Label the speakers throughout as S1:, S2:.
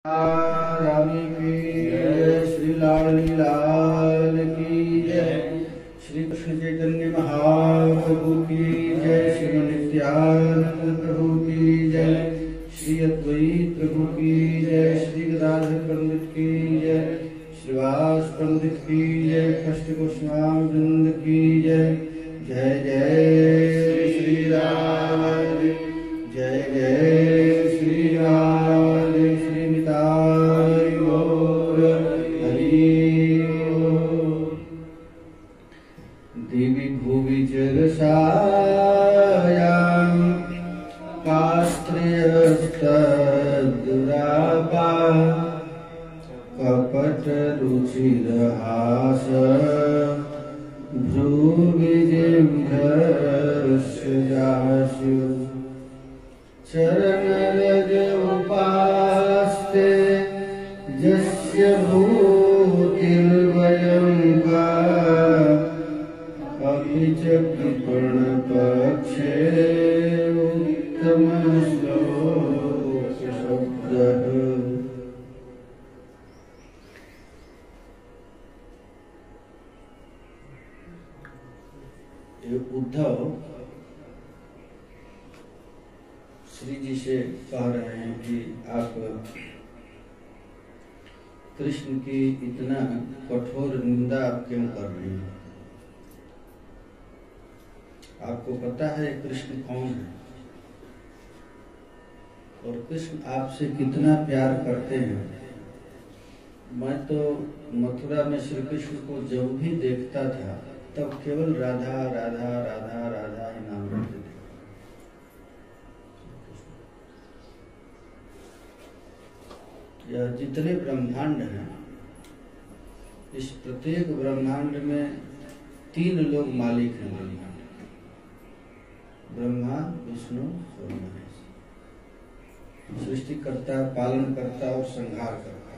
S1: रानी की जय, श्री लाडली लाल की जय, श्री कृष्ण चैतन्य महाप्रभु की जय, श्री नित्यानंद प्रभु की जय, श्री अद्वैत प्रभु की जय, श्री गदाधर पंडित की जय, श्रीवास पंडित की जय, कष्ट गोस्वामी वृंद की जय। जय जय श्री राम, जय जय श्री राम, श्री निताय गौर हरि ओम। देवी भुवि जगसायां कास्त्र्यस्तद्दुरापा कपट रुचिरहास भ्रूविजिघ्रस्याशु चरणरज उपास्ते यस्य भूतिर्वयं का अपि च कृपणपक्षे उत्तमश्लोकशब्दः। उद्धव श्री जी से कह रहे हैं कि आप कृष्ण की इतना कठोर निंदा क्यों कर रही हैं? आपको पता है कृष्ण कौन है और कृष्ण आपसे कितना प्यार करते हैं। मैं तो मथुरा में श्री कृष्ण को जब भी देखता था तब केवल राधा राधा राधा राधा ही नाम लेते थे। यह जितने ब्रह्मांड हैं, इस प्रत्येक ब्रह्मांड में 3 लोग मालिक हैं। ब्रह्मांड, ब्रह्मा विष्णु और महेश। सृष्टि करता, पालन करता और संहार करता।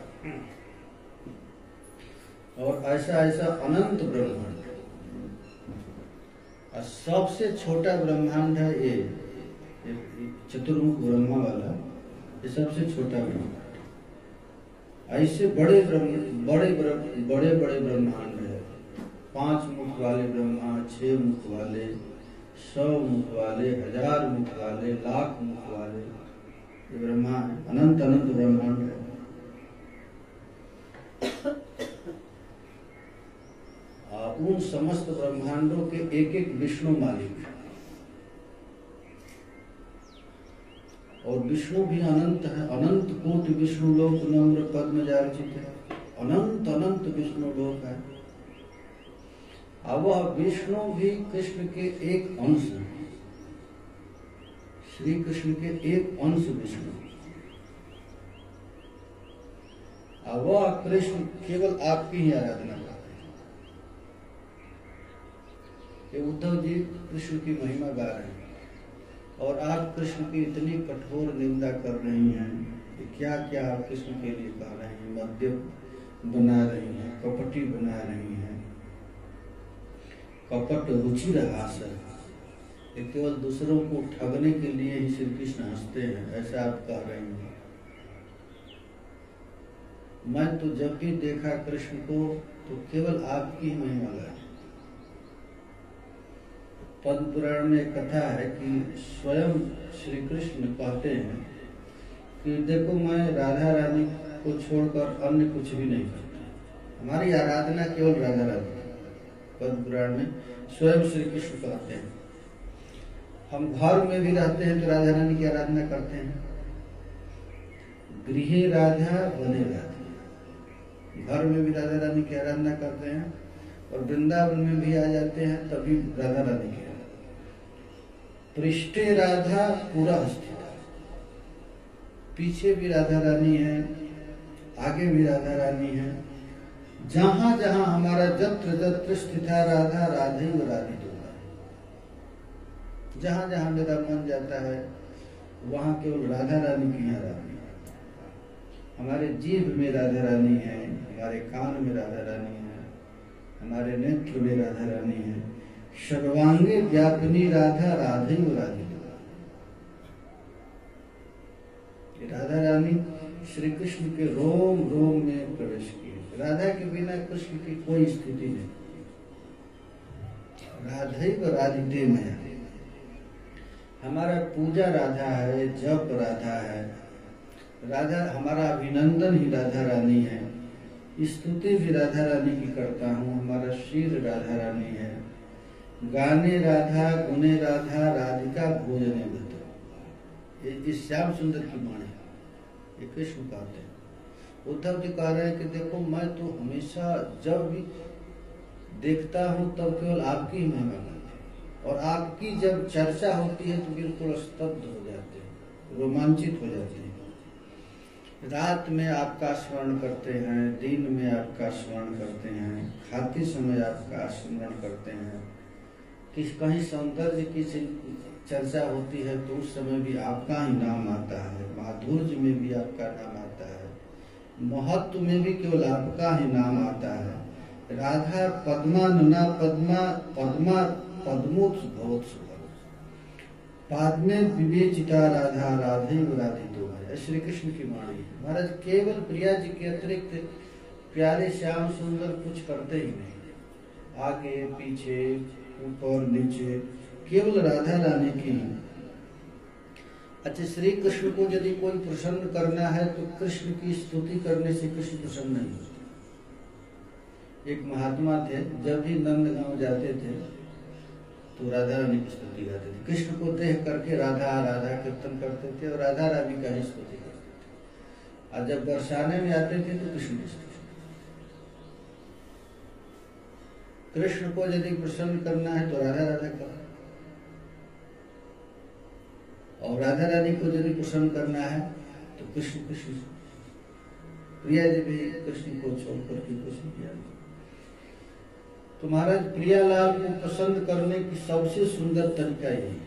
S1: और ऐसा ऐसा अनंत ब्रह्मांड। और सबसे छोटा ब्रह्मांड है ये चतुर्मुख ब्रह्मा वाला, ये सबसे छोटा ब्रह्मांड। ऐसे बड़े बड़े ब्रह्मांड है। 5 मुख वाले ब्रह्मा, 6 मुख वाले, 100 मुख वाले, 1000 मुख वाले, लाख मुख वाले ये ब्रह्मा है। अनंत अनंत ब्रह्मांड है। उन समस्त ब्रह्मांडों के एक एक विष्णु मालिक है। और विष्णु भी अनंत है। अनंत कोटि विष्णु लोक नम्र पद में जार्चित है। अनंत अनंत विष्णु लोक है। अब वह विष्णु भी कृष्ण के एक अंश है। श्री कृष्ण के एक अंश विष्णु। अब वह कृष्ण केवल आपकी ही आराधना करते हैं। उद्धव जी कृष्ण की महिमा गा रहे हैं और आप कृष्ण की इतनी कठोर निंदा कर रही हैं कि क्या क्या आप कृष्ण के लिए कह रहे हैं। मद्य बना रही हैं, कपटी बना रही हैं, कपट रुचि हास है। केवल दूसरों को ठगने के लिए ही श्री कृष्ण हंसते हैं, ऐसा आप कह रही हैं। मैं तो जब भी देखा कृष्ण को तो केवल आपकी ही महिमा गाई। पद्म पुराण में एक कथा है कि स्वयं श्री कृष्ण कहते हैं कि देखो मैं राधा रानी को छोड़कर अन्य कुछ भी नहीं करता। हमारी आराधना केवल राधा रानी। पद्म पुराण में स्वयं श्री कृष्ण कहते हैं। हम घर में भी रहते हैं तो राधा रानी की आराधना करते हैं। गृहे राधा बने राधा। घर में भी राधा रानी की आराधना करते हैं और वृंदावन में भी आ जाते हैं तभी राधा रानी की। पृष्ठे राधा पूरा स्थित है। पीछे भी राधा रानी है, आगे भी राधा रानी है। जहां जहां हमारा जत्र जत्र स्थिता राधा राधे व राधित होगा। जहां जहां मेरा मन जाता है वहां केवल राधा रानी की आराधना है। हमारे जीभ में राधा रानी है, हमारे कान में राधा रानी है, हमारे नेत्र में राधा रानी है। सर्वांगे व्यापिनी राधा राधे राधे। राधा रानी श्री कृष्ण के रोम रोम में प्रवेश किए। राधा के बिना कृष्ण की कोई स्थिति नहीं। राधैव राधिते मया, हमारा पूजा राधा है, जप राधा है, राधा हमारा अभिनंदन ही राधा रानी है, स्तुति भी राधा रानी की करता हूँ, हमारा शिर राधा रानी है, गाने राधा, गुने राधा, राधिका भोजने बता। ये श्याम सुंदर की वाणी, ये कृष्ण कहते हैं। उद्धव जी कह रहे हैं कि देखो मैं तो हमेशा जब भी देखता हूँ तब केवल आपकी ही महिमा करती है, और आपकी जब चर्चा होती है तो बिल्कुल स्तब्ध हो जाते हैं, रोमांचित हो जाते हैं। रात में आपका स्मरण करते हैं, दिन में आपका स्मरण करते हैं, खाते समय आपका स्मरण करते हैं, किस कहीं सौंदर्य की चर्चा होती है तो उस समय भी आपका ही नाम आता है, माधुर्य में भी आपका नाम आता है, महत्व में भी केवल आपका ही नाम आता है। राधा पद्मानुना पद्मा पद्मा पद्मोत्स भवत्सु, पाद्मे विवेचिता राधा राधैव राधितो है। श्री कृष्ण की वाणी महाराज केवल प्रिया जी के अतिरिक्त प्यारे श्याम सुंदर कुछ करते ही नहीं, आगे पीछे ऊपर नीचे केवल राधा रानी की। अच्छा, श्री कृष्ण को यदि कोई प्रसन्न करना है तो कृष्ण की स्तुति करने से कृष्ण प्रसन्न नहीं होते। एक महात्मा थे, जब भी नंदगांव जाते थे तो राधा रानी की स्तुति गाते थे। कृष्ण को देख करके राधा राधा कीर्तन करते थे और राधा रानी का ही स्तुति करते थे। और जब बरसाने में आते थे तो कृष्ण की स्तुति। कृष्ण को यदि प्रसन्न करना है तो राधा राधा करो, और राधा रानी को यदि प्रसन्न करना है तो कृष्ण कृष्ण। प्रिया जी भी कृष्ण को छोड़कर के कृष्ण किया। तो महाराज प्रियालाल को पसंद करने की सबसे सुंदर तरीका यही,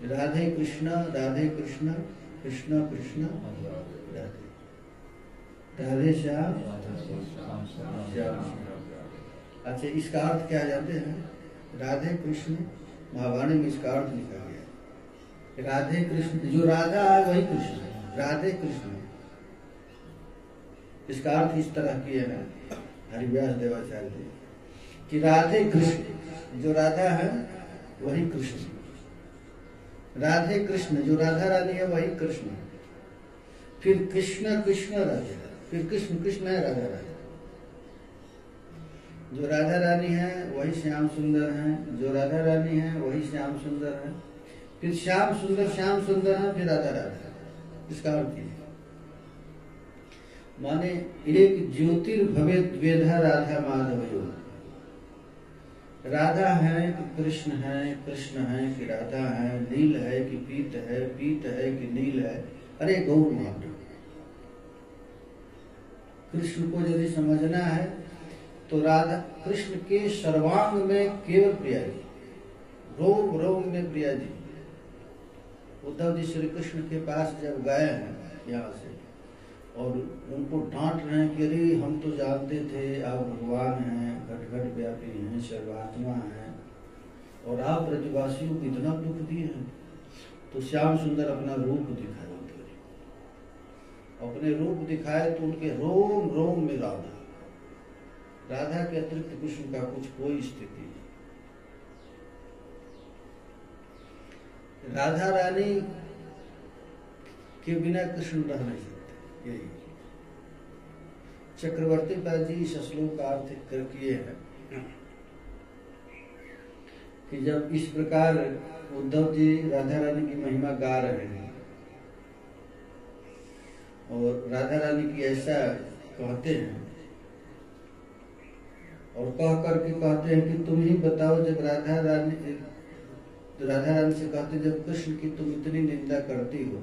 S1: राधे कृष्ण कृष्ण कृष्ण राधे, राधे श्याम श्याम। अच्छा, इसका अर्थ क्या जानते हैं? राधे कृष्ण, महावाणी में इसका अर्थ लिखा गया, राधे कृष्ण, जो राधा है वही कृष्ण है, राधे कृष्ण। इसका अर्थ इस तरह किया है हरिव्यास देवाचार्य जी कि राधे कृष्ण, जो राधा है वही कृष्ण, राधे कृष्ण, जो राधा रानी है वही कृष्ण, फिर कृष्ण कृष्ण राधे, फिर कृष्ण कृष्ण है राधा रानी, जो राधा रानी है वही श्याम सुंदर है, जो राधा रानी है वही श्याम सुंदर है, फिर श्याम सुंदर है, फिर राधा राधा। इसका अर्थ है माने एक ज्योतिर्भवेत् द्वेधा राधा माधवयो, राधा है कि कृष्ण है, कृष्ण है कि राधा है, नील है कि पीत है, पीत है कि नील है, अरे गौर माधव। कृष्ण को यदि समझना है तो राधा कृष्ण के सर्वांग में केवल प्रिया जी, रोम रोम में प्रिया जी। उद्धव जी श्री कृष्ण के पास जब गए हैं यहाँ से और उनको डांट रहे हैं कि अरे हम तो जानते थे आप भगवान हैं, घट घट व्यापी हैं, सर्वात्मा हैं, और आप ब्रजवासियों को इतना दुख दिए हैं। तो श्याम सुंदर अपना रूप दिखाए, अपने रूप दिखाए तो उनके रोम रोम में राधा, राधा के अतिरिक्त कृष्ण का कुछ कोई स्थिति नहीं। राधा रानी के बिना कृष्ण रह नहीं सकते। यही चक्रवर्ती पाद जी इस श्लोक का अर्थ कर किए हैं कि जब इस प्रकार उद्धव जी राधा रानी की महिमा गा रहे हैं और राधा रानी की ऐसा कहते हैं और कह करके कहते हैं कि तुम ही बताओ, जब राधा रानी से कहते जब कृष्ण की तुम इतनी निंदा करती हो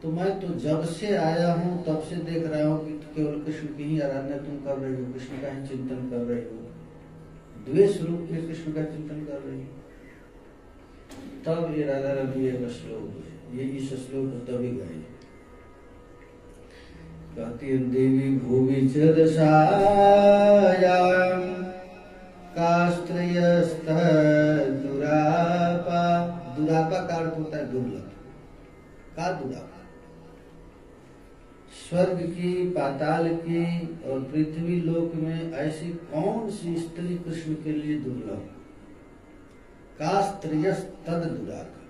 S1: तो मैं तो जब से आया हूँ तब से देख रहा हूँ कि केवल कृष्ण की ही आराधना तुम कर रही हो, कृष्ण का ही चिंतन कर रही हो, द्वेष रूप में कृष्ण का चिंतन कर रही हो। तब ये राधा रानी ये श्लोक, ये इस श्लोक को तभी गाई। कहती देवी भूवि च दशायां कास्त्रयस्त दुरापा, दुरापा का अर्थ होता है दुर्लभ, का दुरापा, स्वर्ग की, पाताल की और पृथ्वी लोक में ऐसी कौन सी स्त्री कृष्ण के लिए दुर्लभ? का स्त्रियस तद दुराका,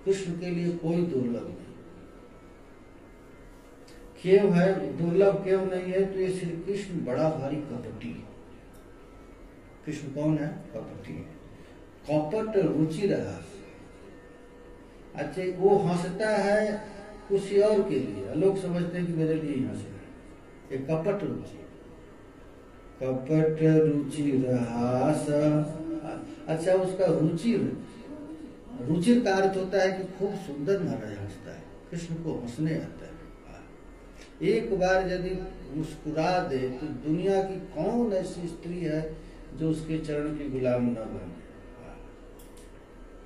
S1: कृष्ण के लिए कोई दुर्लभ नहीं। क्यों है दुर्लभ, क्यों नहीं है? तो ये श्री कृष्ण बड़ा भारी कपटी है। कृष्ण कौन है? कपटी है। कपट रुचि रहा। अच्छा, वो हंसता है किसी और के लिए, लोग समझते हैं कि मेरे लिए ही हंस रहा है। ये कपट रुचि, कपट रुचि रहास। अच्छा, उसका रुचिर का अर्थ होता है कि खूब सुंदर महाराज हंसता है। कृष्ण को हंसने आता है। एक बार यदि मुस्कुरा दे तो दुनिया की कौन ऐसी स्त्री है जो उसके चरण की गुलाम न बने।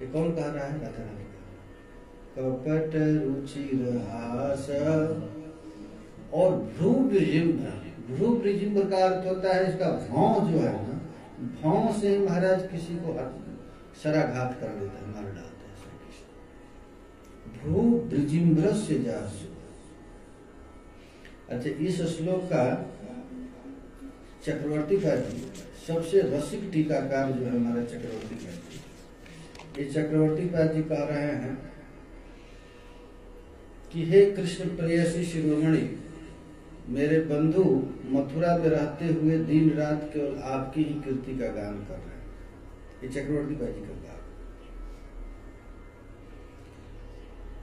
S1: ये कौन कह रहा है? राधा रानी। कपट रुचिर हास और भ्रूवृजिम्ब का अर्थ होता है इसका भौं जो है ना, भौं से महाराज किसी को शराघात कर देता है, मार डालता है। भ्रूवृजिम्ब से जासु। अच्छा, इस श्लोक का चक्रवर्ती पादी सबसे रसिक टीकाकार जो है हमारा चक्रवर्ती पादी, ये चक्रवर्ती पादी कह रहे हैं कि हे कृष्ण प्रेयसी शिरोमणि, मेरे बंधु मथुरा में रहते हुए दिन रात केवल आपकी ही कीर्ति का गान कर रहे हैं। ये चक्रवर्ती पादी का गान,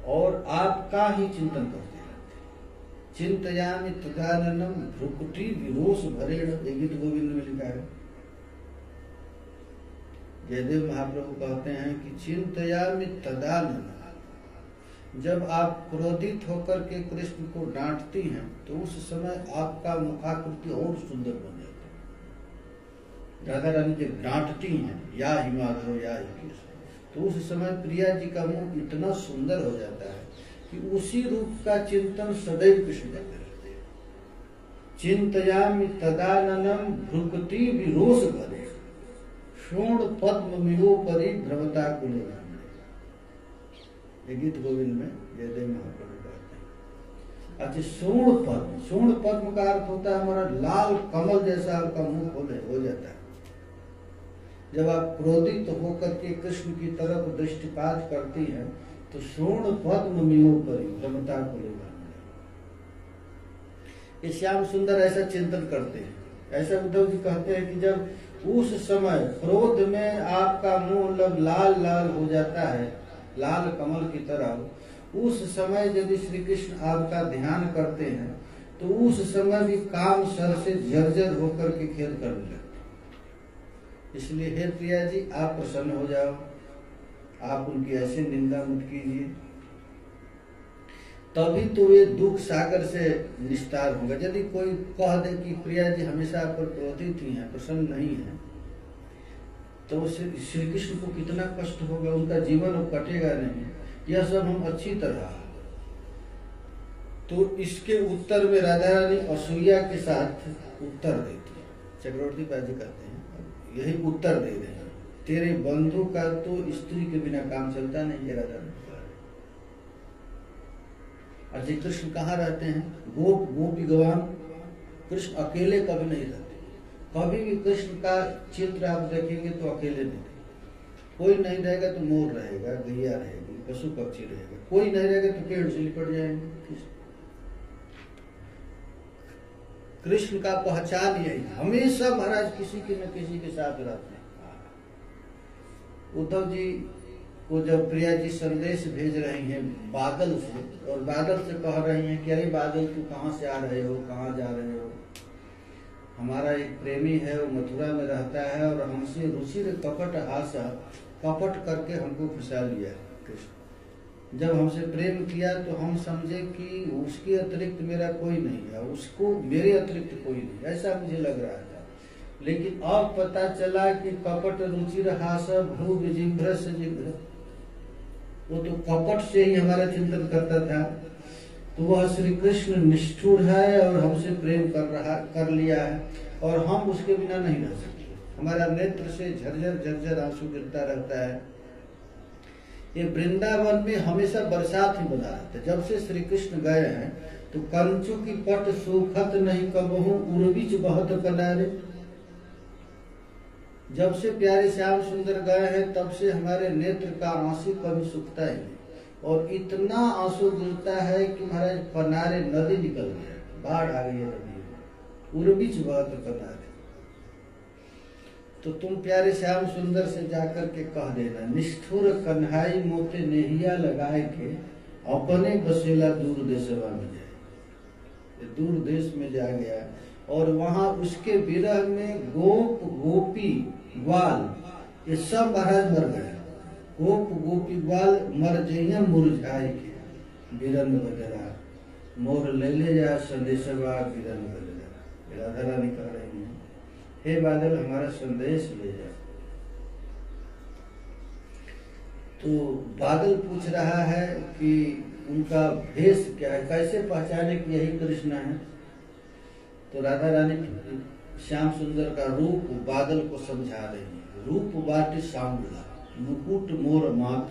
S1: और आपका ही चिंतन करते हैं। चिंतयामि तदाननम भ्रुकुटी विरोष भरेण, ये गीत गोविंद में लिखा है। जयदेव महाप्रभु कहते हैं कि चिंतयामि तदाननम, जब आप क्रोधित होकर के कृष्ण को डांटती हैं तो उस समय आपका मुखाकृति और सुंदर बन जाता है। राधा रानी जब डांटती हैं या हिमाधव या हिकेश, तो उस समय प्रिया जी का मुंह इतना सुंदर हो जाता है कि उसी रूप का चिंतन सदैव कृष्ण करते रहते हैं। चिंतयामि तदाननम भ्रुकुटी विरोष भरे, शोण पद्म मिवोपरि भ्रमता कुले। ये गीत गोविंद में जयदेव महाप्रभु कहते हैं। अच्छा, शोण पद्म का अर्थ होता है हमारा लाल कमल जैसा आपका मुंह हो जाता है। जब आप क्रोधित होकर के कृष्ण की तरफ दृष्टिपात करती हैं तो शोण पद्म मिवोपरि भ्रमता कुले। ये श्याम सुंदर ऐसा चिंतन करते हैं। ऐसा उद्धव जी कहते हैं कि जब उस समय क्रोध में आपका मुंह लाल लाल हो जाता है, लाल कमल की तरह, उस समय यदि श्री कृष्ण आपका ध्यान करते हैं तो उस समय भी काम सर से झरझर होकर के खेल करने लगते। इसलिए हे प्रिया जी, आप प्रसन्न हो जाओ, आप उनकी ऐसे निंदा मत कीजिए, तभी तो वे दुख सागर से निस्तार होगा। यदि कोई कह दे कि प्रिया जी हमेशा आप पर क्रोधित ही हैं, प्रसन्न नहीं है, तो श्री कृष्ण को कितना कष्ट होगा, उनका जीवन अब कटेगा नहीं। यह सब हम अच्छी तरह, तो इसके उत्तर में राधा रानी असूया के साथ उत्तर देती है। चक्रवर्ती पादी कहते हैं यही उत्तर दे रहे हैं, तेरे बंधु का तो स्त्री के बिना काम चलता नहीं है। राधा रानी अजय कृष्ण कहाँ रहते हैं? गोपी गवान। कृष्ण अकेले कभी नहीं रहते। कभी भी कृष्ण का चित्र आप देखेंगे तो अकेले नहीं, कोई नहीं रहेगा तो मोर रहेगा, गैया रहेगी, पशु पक्षी रहेगा, कोई नहीं रहेगा तो पेड़ से लिपट जाएंगे। कृष्ण का पहचान यही, हमेशा महाराज किसी के न किसी के साथ रहते हैं। उद्धव जी को जब प्रिया जी संदेश भेज रही हैं बादल से, और बादल से कह रही हैं कि अरे बादल तू कहाँ से आ रहे हो, कहाँ जा रहे हो? हमारा एक प्रेमी है, वो मथुरा में रहता है और हमसे रुचिर कपट आशा, कपट करके हमको फंसा लिया है। कृष्ण जब हमसे प्रेम किया तो हम समझे कि उसके अतिरिक्त मेरा कोई नहीं है, उसको मेरे अतिरिक्त कोई नहीं, ऐसा मुझे लग रहा था। लेकिन अब पता चला कि कपट रुचिर हास भ्रू विजिम्भ्र से जिम्भ्र, वो तो कपट से ही हमारा चिंतन करता था। तो वह श्री कृष्ण निष्ठुर है और हमसे प्रेम कर लिया है, और हम उसके बिना नहीं रह सकते। हमारा नेत्र से झरझर झरझर आंसू गिरता रहता है। ये वृंदावन में हमेशा बरसात ही बना रहता है। जब से श्री कृष्ण गए हैं तो कंचु की पट सूखत नहीं कबहू उर्बिच बहत कनारे। जब से प्यारे श्याम सुंदर गए हैं तब से हमारे नेत्र का आंसू कभी सूखता ही नहीं, और इतना आंसू गिरता है कि महाराज पनारे नदी निकल गया, बाढ़ आ गई है नदी में, उर्बिच बहत कनारे। तो तुम प्यारे श्याम सुंदर से जाकर के कह देना, निष्ठुर कन्हाई मोते नेहिया लगाए के अपने बसेला दूर देशवा में जाए। दूर देश में जा गया और वहां उसके विरह में गोप गोपी ग्वाल ये सब महाराज मर गए। गोप गोपी ग्वाल मर जाइए मुरझाए के बिरन बजरा, मोर ले ले जा संदेशवा बिरन बजरा। राधा रानी कह रही है, हे बादल हमारा संदेश ले जा। तो बादल पूछ रहा है कि उनका भेष क्या है, कैसे पहचाने कि यही कृष्ण है। तो राधा रानी श्याम सुंदर का रूप बादल को समझा रही है। रूप बाटी सांबला मुकुट मोर माथ,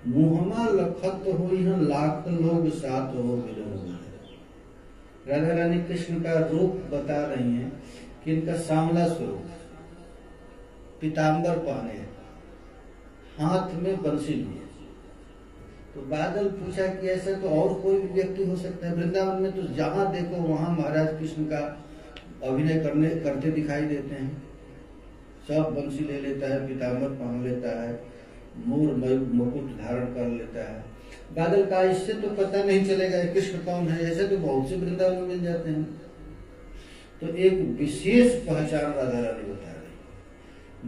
S1: मुहमा लखत होई हैं लाख लोग साथ हो बिरन। राधा रानी कृष्ण का रूप बता रही हैं कि इनका सांवला स्वरूप, पीताम्बर पहने, हाथ में बंसी लिए। तो बादल पूछा कि ऐसा तो और कोई भी व्यक्ति हो सकता है। वृंदावन में तो जहां देखो वहां महाराज कृष्ण का अभिनय करते दिखाई देते हैं। सब बंसी ले लेता है, पीताम्बर पहन लेता है, मोर मुकुट धारण कर लेता है। बादल का इससे तो पता नहीं चलेगा कृष्ण कौन है, ऐसे तो बहुत से वृंदावन में मिल जाते हैं। तो एक विशेष पहचान राधा रानी बता रही,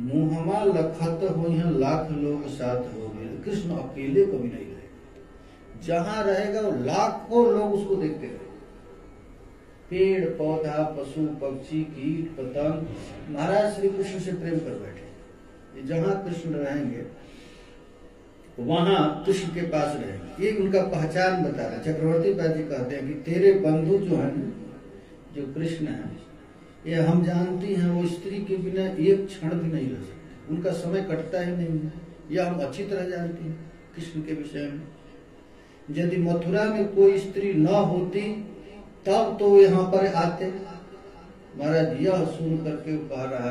S1: मुहमा लखत हुई हैं लाख लोग साथ हो गए। कृष्ण अकेले कभी नहीं रहे, जहां रहेगा वो लाखों लोग उसको देखते रहे। पेड़ पौधा पशु पक्षी कीट पतंग महाराज श्री कृष्ण से प्रेम कर बैठे। जहां कृष्ण रहेंगे वहां कृष्ण के पास रहेंगे। ये उनका पहचान बता रहा। चक्रवर्ती पाजी कहते हैं कि तेरे बंधु जो है, जो कृष्ण है, ये हम जानती हैं वो स्त्री के बिना एक क्षण भी नहीं रह सकते, उनका समय कटता ही नहीं है। यह हम अच्छी तरह जानती हैं कृष्ण के विषय में। यदि मथुरा में कोई स्त्री न होती तब तो यहाँ पर आते। महाराज यह सुन करके कह रहा,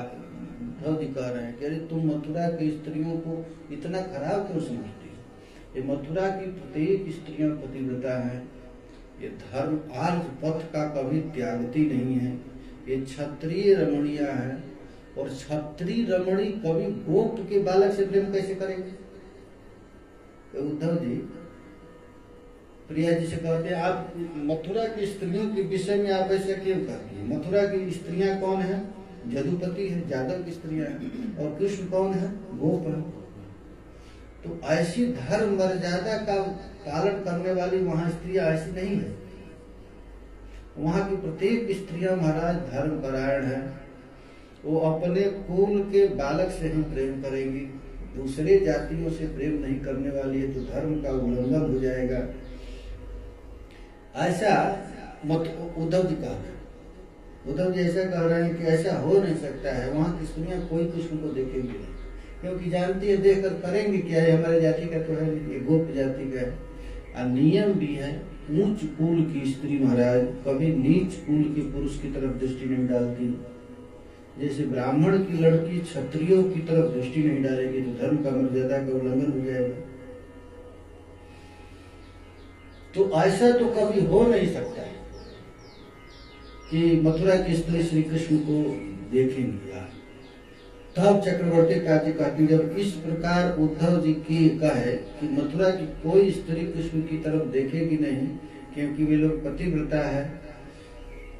S1: जी कह रहे हैं कि अरे तुम मथुरा की स्त्रियों को इतना खराब क्यों समझती हो। ये मथुरा की प्रत्येक स्त्रियां पतिव्रता है, ये धर्म आर्य पथ का कभी त्यागती नहीं है, ये क्षत्रिय रमणिया है। और क्षत्रिय रमणी कभी गोप के बालक से प्रेम कैसे करेंगे। तो उद्धव जी प्रिया जी से कहते हैं, आप मथुरा की स्त्रियों के विषय में आप ऐसा क्यों कहती हैं। मथुरा की स्त्रियां कौन है, जदुपति है, जादव की स्त्रियां हैं, और कृष्ण कौन है, गोप है। तो ऐसी धर्म मर्यादा का पालन करने वाली वहां स्त्रियां ऐसी नहीं है। वहां की प्रत्येक स्त्रियां महाराज धर्म परायण है। वो अपने कुल के बालक से ही प्रेम करेंगी, दूसरे जातियों से प्रेम नहीं करने वाली है, तो धर्म का उल्लंघन हो जाएगा। ऐसा उद्धव जी कह रहे हैं। उद्धव जी ऐसा कह रहे हैं कि ऐसा हो नहीं सकता है। वहां की स्त्रियां कोई कृष्ण को देखेंगे नहीं, क्योंकि जानती है देख कर करेंगे क्या है, हमारे जाति का तो है, ये गोप जाति का है। और नियम भी है, ऊंच कुल की स्त्री महाराज कभी नीच कुल के पुरुष की तरफ दृष्टि नहीं डालती। जैसे ब्राह्मण की लड़की क्षत्रियों की तरफ दृष्टि नहीं डालेगी तो धर्म का मर्यादा का उल्लंघन हो जाएगा। तो ऐसा तो कभी हो नहीं सकता है कि मथुरा की स्त्री श्री कृष्ण को देखेंगी। यार तब चक्रवर्ती काजी कहती, जब इस प्रकार उद्धव जी की कहे कि मथुरा की कोई स्त्री कृष्ण की तरफ देखेगी नहीं क्योंकि वे लोग पतिव्रता है,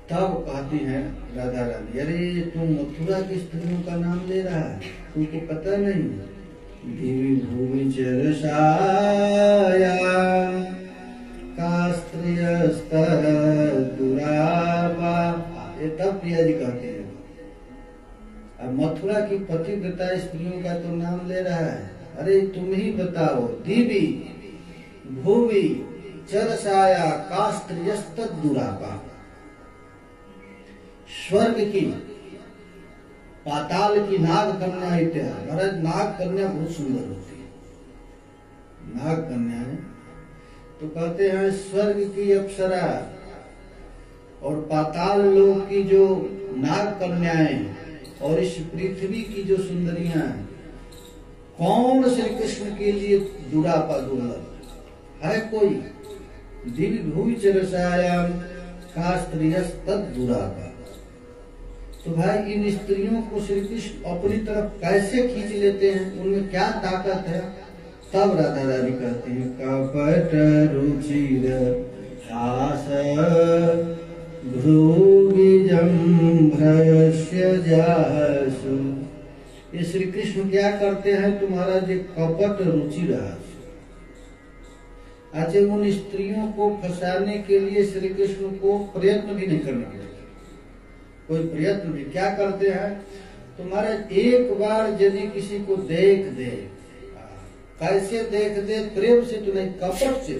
S1: तब कहती हैं राधा रानी, अरे तुम मथुरा की स्त्रियों का नाम ले रहा है, तुमको पता नहीं। देवी भूमि चरसाया कास्त्रियस्तर दुरापा। ये तब प्रिया जी कहते हैं, अब मथुरा की पतिव्रता स्त्रियों का तो नाम ले रहा है। अरे तुम ही बताओ, देवी भूमि चरसाया कास्त्रियस्तर दुरापा। स्वर्ग की पाताल की नाग कन्या इत्यादि। महाराज नाग कन्या बहुत सुंदर होती है, नाग कन्या है। तो कहते हैं स्वर्ग की अप्सरा और पाताल लोक की जो नाग कन्याएं और इस पृथ्वी की जो सुंदरियां हैं, कौन श्री कृष्ण के लिए दुरापा दुर्लभ है? कोई दिव्य भूमि चरसायाम का स्त्रियस तद दुरापा। तो भाई इन स्त्रियों को श्री कृष्ण अपनी तरफ कैसे खींच लेते हैं, उनमें क्या ताकत है? तब राधा रानी कहती है कपट रुचिर हास भ्रूविजम्भ्रस्य जासु। ये श्री कृष्ण क्या करते हैं? तुम्हारा जो कपट रुचि रहा, आज उन स्त्रियों को फंसाने के लिए श्री कृष्ण को प्रयत्न भी नहीं करने के लिए, कोई प्रयत्न भी क्या करते हैं? तुम्हारे एक बार यदि किसी को देख दे, कैसे देख दे? प्रेम से तो नहीं, कपट से।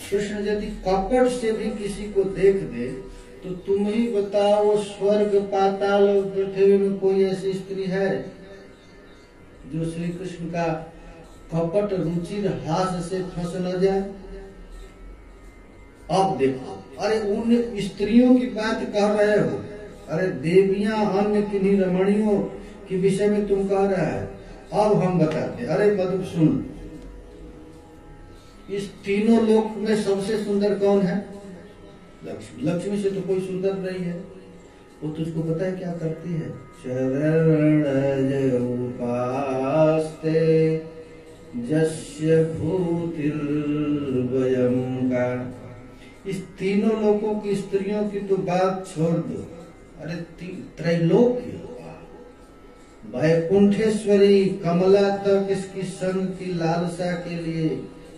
S1: कृष्ण यदि कपट से भी किसी को देख दे तो तुम ही बताओ, स्वर्ग पाताल और पृथ्वी में कोई ऐसी स्त्री है जो श्री कृष्ण का कपट रुचिर हास से फंस न जाए? अब देखो, अरे उन स्त्रियों की बात कह रहे हो, अरे देवियां अन्य किन्हीं रमणियों के विषय में तुम कह रहा है। अब हम बताते, अरे मधु सुन, इस तीनों लोक में सबसे सुंदर कौन है? लक्ष्मी। लक्ष्मी से तो कोई सुंदर नहीं है। वो तुझको पता है क्या करती है? चरण उपास्ते जस्य भूतिर्वयं का। इस तीनों लोकों की स्त्रियों की तो बात छोड़ दो, अरे त्रैलोक्य वैकुंठेश्वरी कमला तक इसकी संग की लालसा के लिए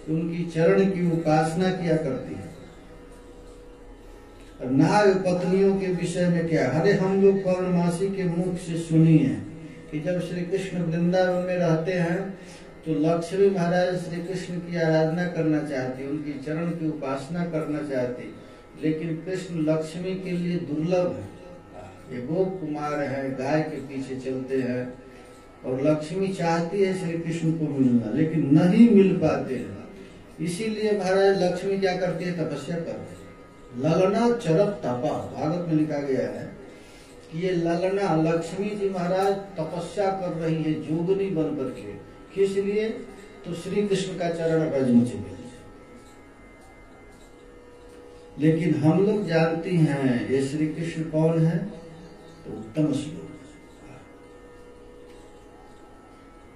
S1: उनकी चरण की उपासना किया करती है। नाग पत्नियों के विषय में क्या? अरे हम लोग पौर्णमासी के मुख से सुनी है कि जब श्री कृष्ण वृंदावन में रहते हैं तो लक्ष्मी महाराज श्री कृष्ण की आराधना करना चाहती, उनकी चरण की उपासना करना चाहती, लेकिन कृष्ण लक्ष्मी के लिए दुर्लभ है। ये गोप कुमार है, गाय के पीछे चलते हैं, और लक्ष्मी चाहती है श्री कृष्ण को मिलना, लेकिन नहीं मिल पाते हैं। इसीलिए महाराज लक्ष्मी क्या करती है? तपस्या करती है। ललना चरक तपा, भागवत में लिखा गया है कि ये ललना लक्ष्मी जी महाराज तपस्या कर रही है जोगनी बन करके। किस लिए? तो श्री कृष्ण का चरण रज मुझे मिल। लेकिन हम लोग जानती हैं ये श्री कृष्ण कौन है? तो उत्तम श्लोक,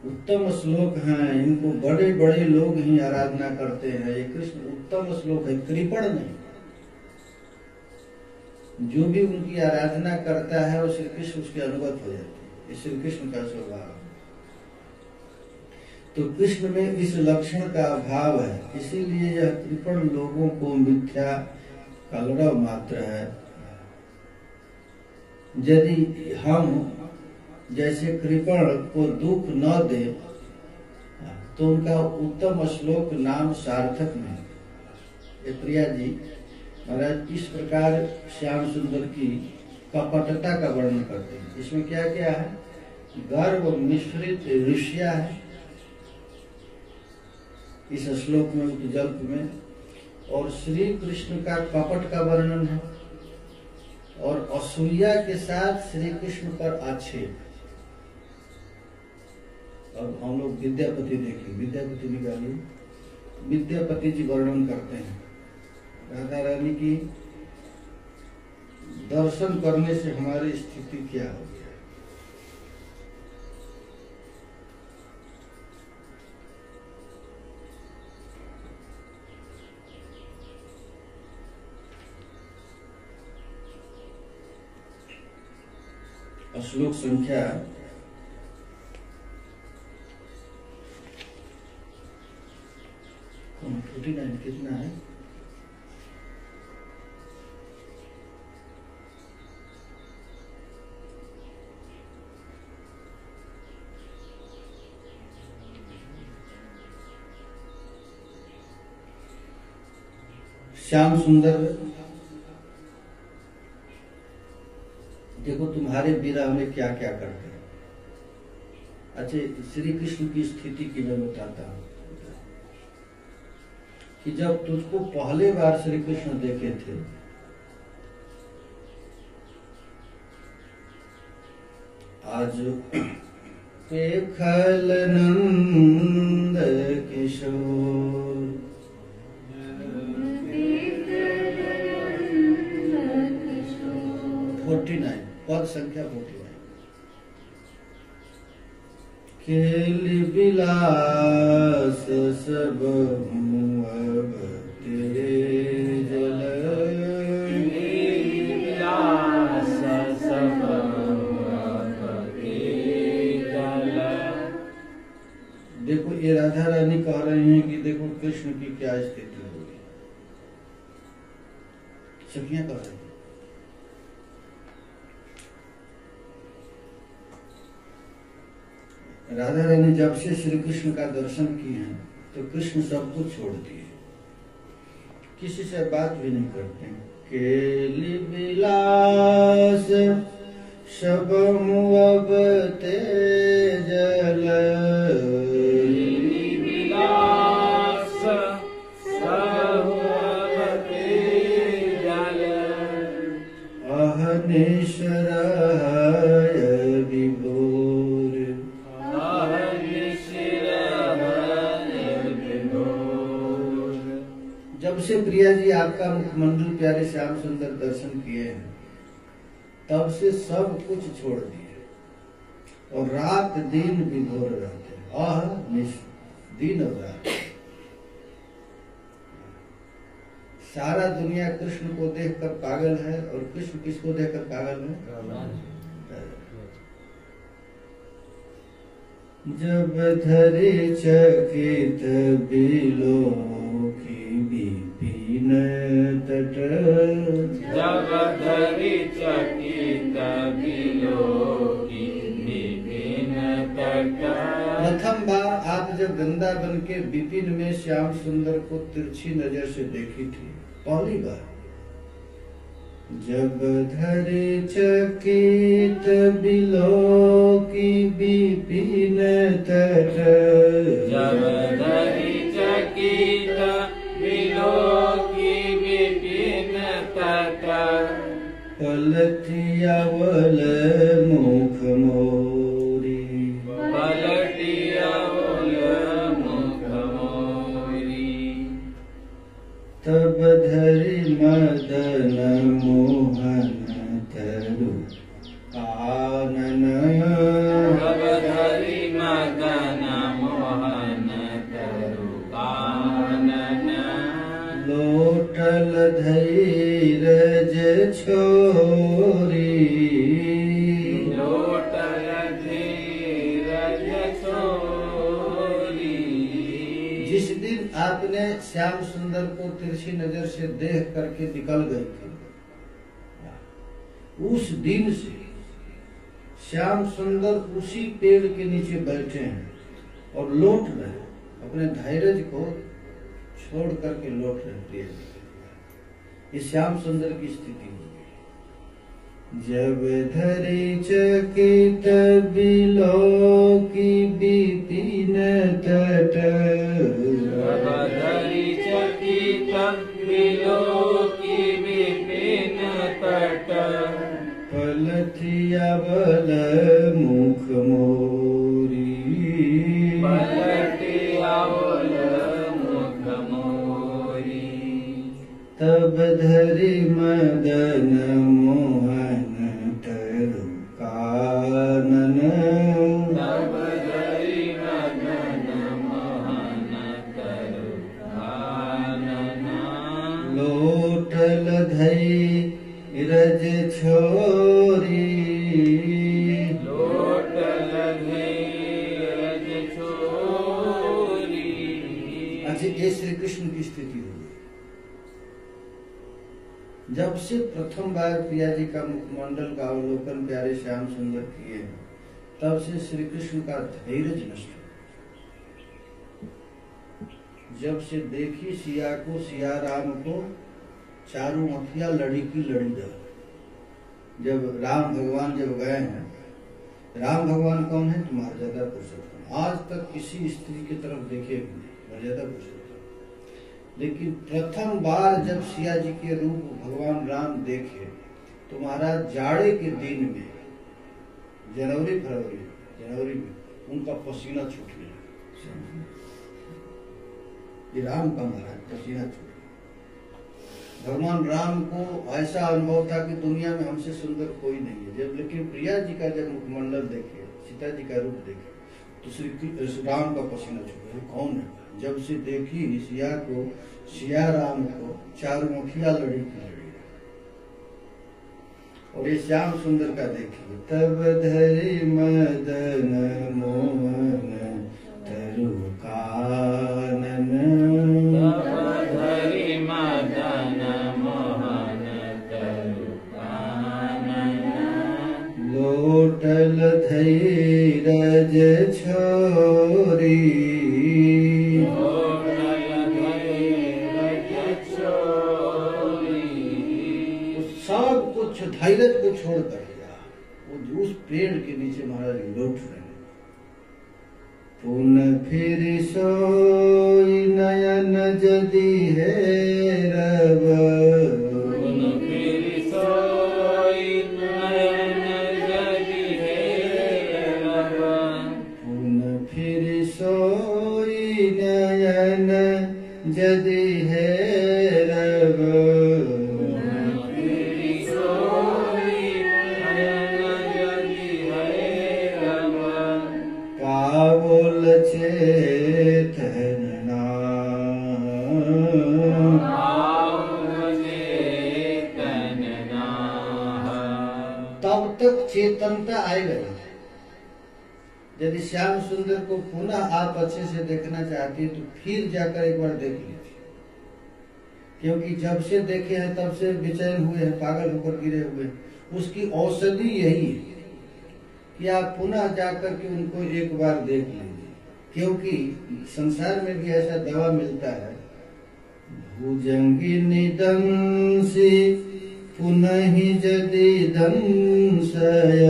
S1: उत्तम श्लोक हैं, इनको बड़े बड़े लोग ही आराधना करते हैं। ये कृष्ण उत्तम श्लोक है, कृपण नहीं। जो भी उनकी आराधना करता है वो श्री कृष्ण उसके अनुगत हो जाते हैं। ये श्री कृष्ण का स्वभाव। तो कृष्ण में इस लक्षण का अभाव है, इसीलिए यह कृपण लोगों को मिथ्या कलरव मात्र है। यदि हम जैसे कृपण को दुख न दे तो उनका उत्तम श्लोक नाम सार्थक नहीं। ये प्रिया जी महाराज इस प्रकार श्याम सुंदर की कपटता का वर्णन करते हैं। इसमें क्या क्या है? गर्व मिश्रित ऋषिया है इस श्लोक में, उत्जल्प में, और श्री कृष्ण का कपट का वर्णन है, और असूया के साथ श्री कृष्ण पर आक्षेप। अब हम लोग विद्यापति देखें, विद्यापति निकालिए। विद्यापति जी वर्णन करते हैं राधा रानी की दर्शन करने से हमारी स्थिति क्या हो गया। श्लोक संख्या 49 कितना है? श्याम सुंदर, देखो तुम्हारे विरह में क्या क्या करते हैं। अच्छा, श्री कृष्ण की स्थिति की मैं बताता हूँ। कि जब तुझको पहले बार श्री कृष्ण देखे थे, आज पेखल नंद किशोर, 49 पद संख्या 49। खेल विलास सब अब तेरे जल, विलास सब अब तेरे जल। देखो ये राधा रानी कह रही हैं कि देखो कृष्ण की क्या स्थिति होगी। सखियां कह रही हैं राधा रानी जब से श्री कृष्ण का दर्शन किए हैं तो कृष्ण सब कुछ छोड़ दिए, किसी से बात भी नहीं करते। केली विलास सब अब तेजल, विलास सब अब तेजल, अहनिशर जब से प्रिया जी आपका मुखमंडल प्यारे श्याम सुंदर दर्शन किए हैं तब से सब कुछ छोड़ दिए और रात दिन विभोर रहते हैं। दिन और रात सारा दुनिया कृष्ण को देखकर पागल है और कृष्ण किसको देखकर पागल है? जब धरे चकित बिलो विपिन तट, जब धरि चकित बिलोकी विपिन तट। प्रथम बार आप जब वृंदावन के विपिन में श्याम सुंदर को तिरछी नजर से देखी थी, पहली बार। जब धरि चकित बिलोकी विपिन तट, जब धरि चकित बिलोकी विपिन तट, पलटियावल मुख मोरी, पलटियावल मुख मोरी। तब धरि मदन मोहन तरु कानन, तब धरि मदन मोहन तरु कानन। लोटल धैर्य छोरी, लोटल धैर्य छोरी। जिस दिन आपने श्याम सुंदर को तिरछी नजर से देख करके निकल गई थी, उस दिन से श्याम सुंदर उसी पेड़ के नीचे बैठे हैं और लौट रहे, अपने धैर्य को छोड़ करके लौट रहे। ये श्याम सुंदर की स्थिति होगी। जब धरि चकित बिलोकी विपिन तट, जब धरि चकित बिलोकी विपिन तट, पलटियावल मुख मोरी, पलटियावल मुख मोरी। तब धरि मदन मोहन तरु कानन, तब धरि मदन मोहन तरु कानन। लोटल धैर्य छोरी, लोटल धैर्य छोरी। अच्छा, ये श्री कृष्ण की स्थिति हुई। जब से प्रथम बार प्रिया जी का मुखमंडल का अवलोकन प्यारे श्याम सुंदर किए तब से श्री कृष्ण का धैर्य नष्ट हो। जब से देखी सिया को, सिया राम को, चारों अखियां लड़ी की लड़ी जा। जब राम भगवान जब गए हैं, राम भगवान कौन है? मर्यादा पुरुषोत्तम। आज तक किसी स्त्री की तरफ देखे भी नहीं, मर्यादा पुरुषोत्तम। लेकिन प्रथम बार जब सिया जी के रूप भगवान राम देखे तो महाराज जाड़े के दिन में जनवरी में उनका पसीना छूट गया। ये राम का महाराज पसीना छूट गया। भगवान राम को ऐसा अनुभव था कि दुनिया में हमसे सुंदर कोई नहीं है। जब लेकिन प्रिया जी का जब मुखमंडल देखे, सीता जी का रूप देखे तो श्री राम का पसीना छूट गया। कौन है? जब से देखी सिया राम को चारों मुखिया लड़ी की लड़ी। और ये श्याम सुंदर का देखिए, तब धरि मदन मोहन तरु कानन,
S2: तब धरि मदन मोहन तरु कानन,
S1: लोटल धीरज छोरी, धैर्य को छोड़ कर दिया। वो उस पेड़ के नीचे महाराज लौट रहे हैं। पुन फिर सोई नयन जदि है रब,
S2: पुन फिर सोई नयन जदि है रब,
S1: पुन फिर सोई नयन जदि है रब, तब तक चेतनता आएगा। यदि श्याम सुंदर को पुनः आप अच्छे से देखना चाहती है तो फिर जाकर एक बार देख लीजिए, क्योंकि जब से देखे हैं तब से बेचैन हुए हैं, पागल होकर गिरे हुए हैं। उसकी औषधि यही है कि आप पुनः जाकर के उनको एक बार देख लीजिए, क्योंकि संसार में भी ऐसा दवा मिलता है, भुजंगिनी दंसी पुनः जदि दंसय,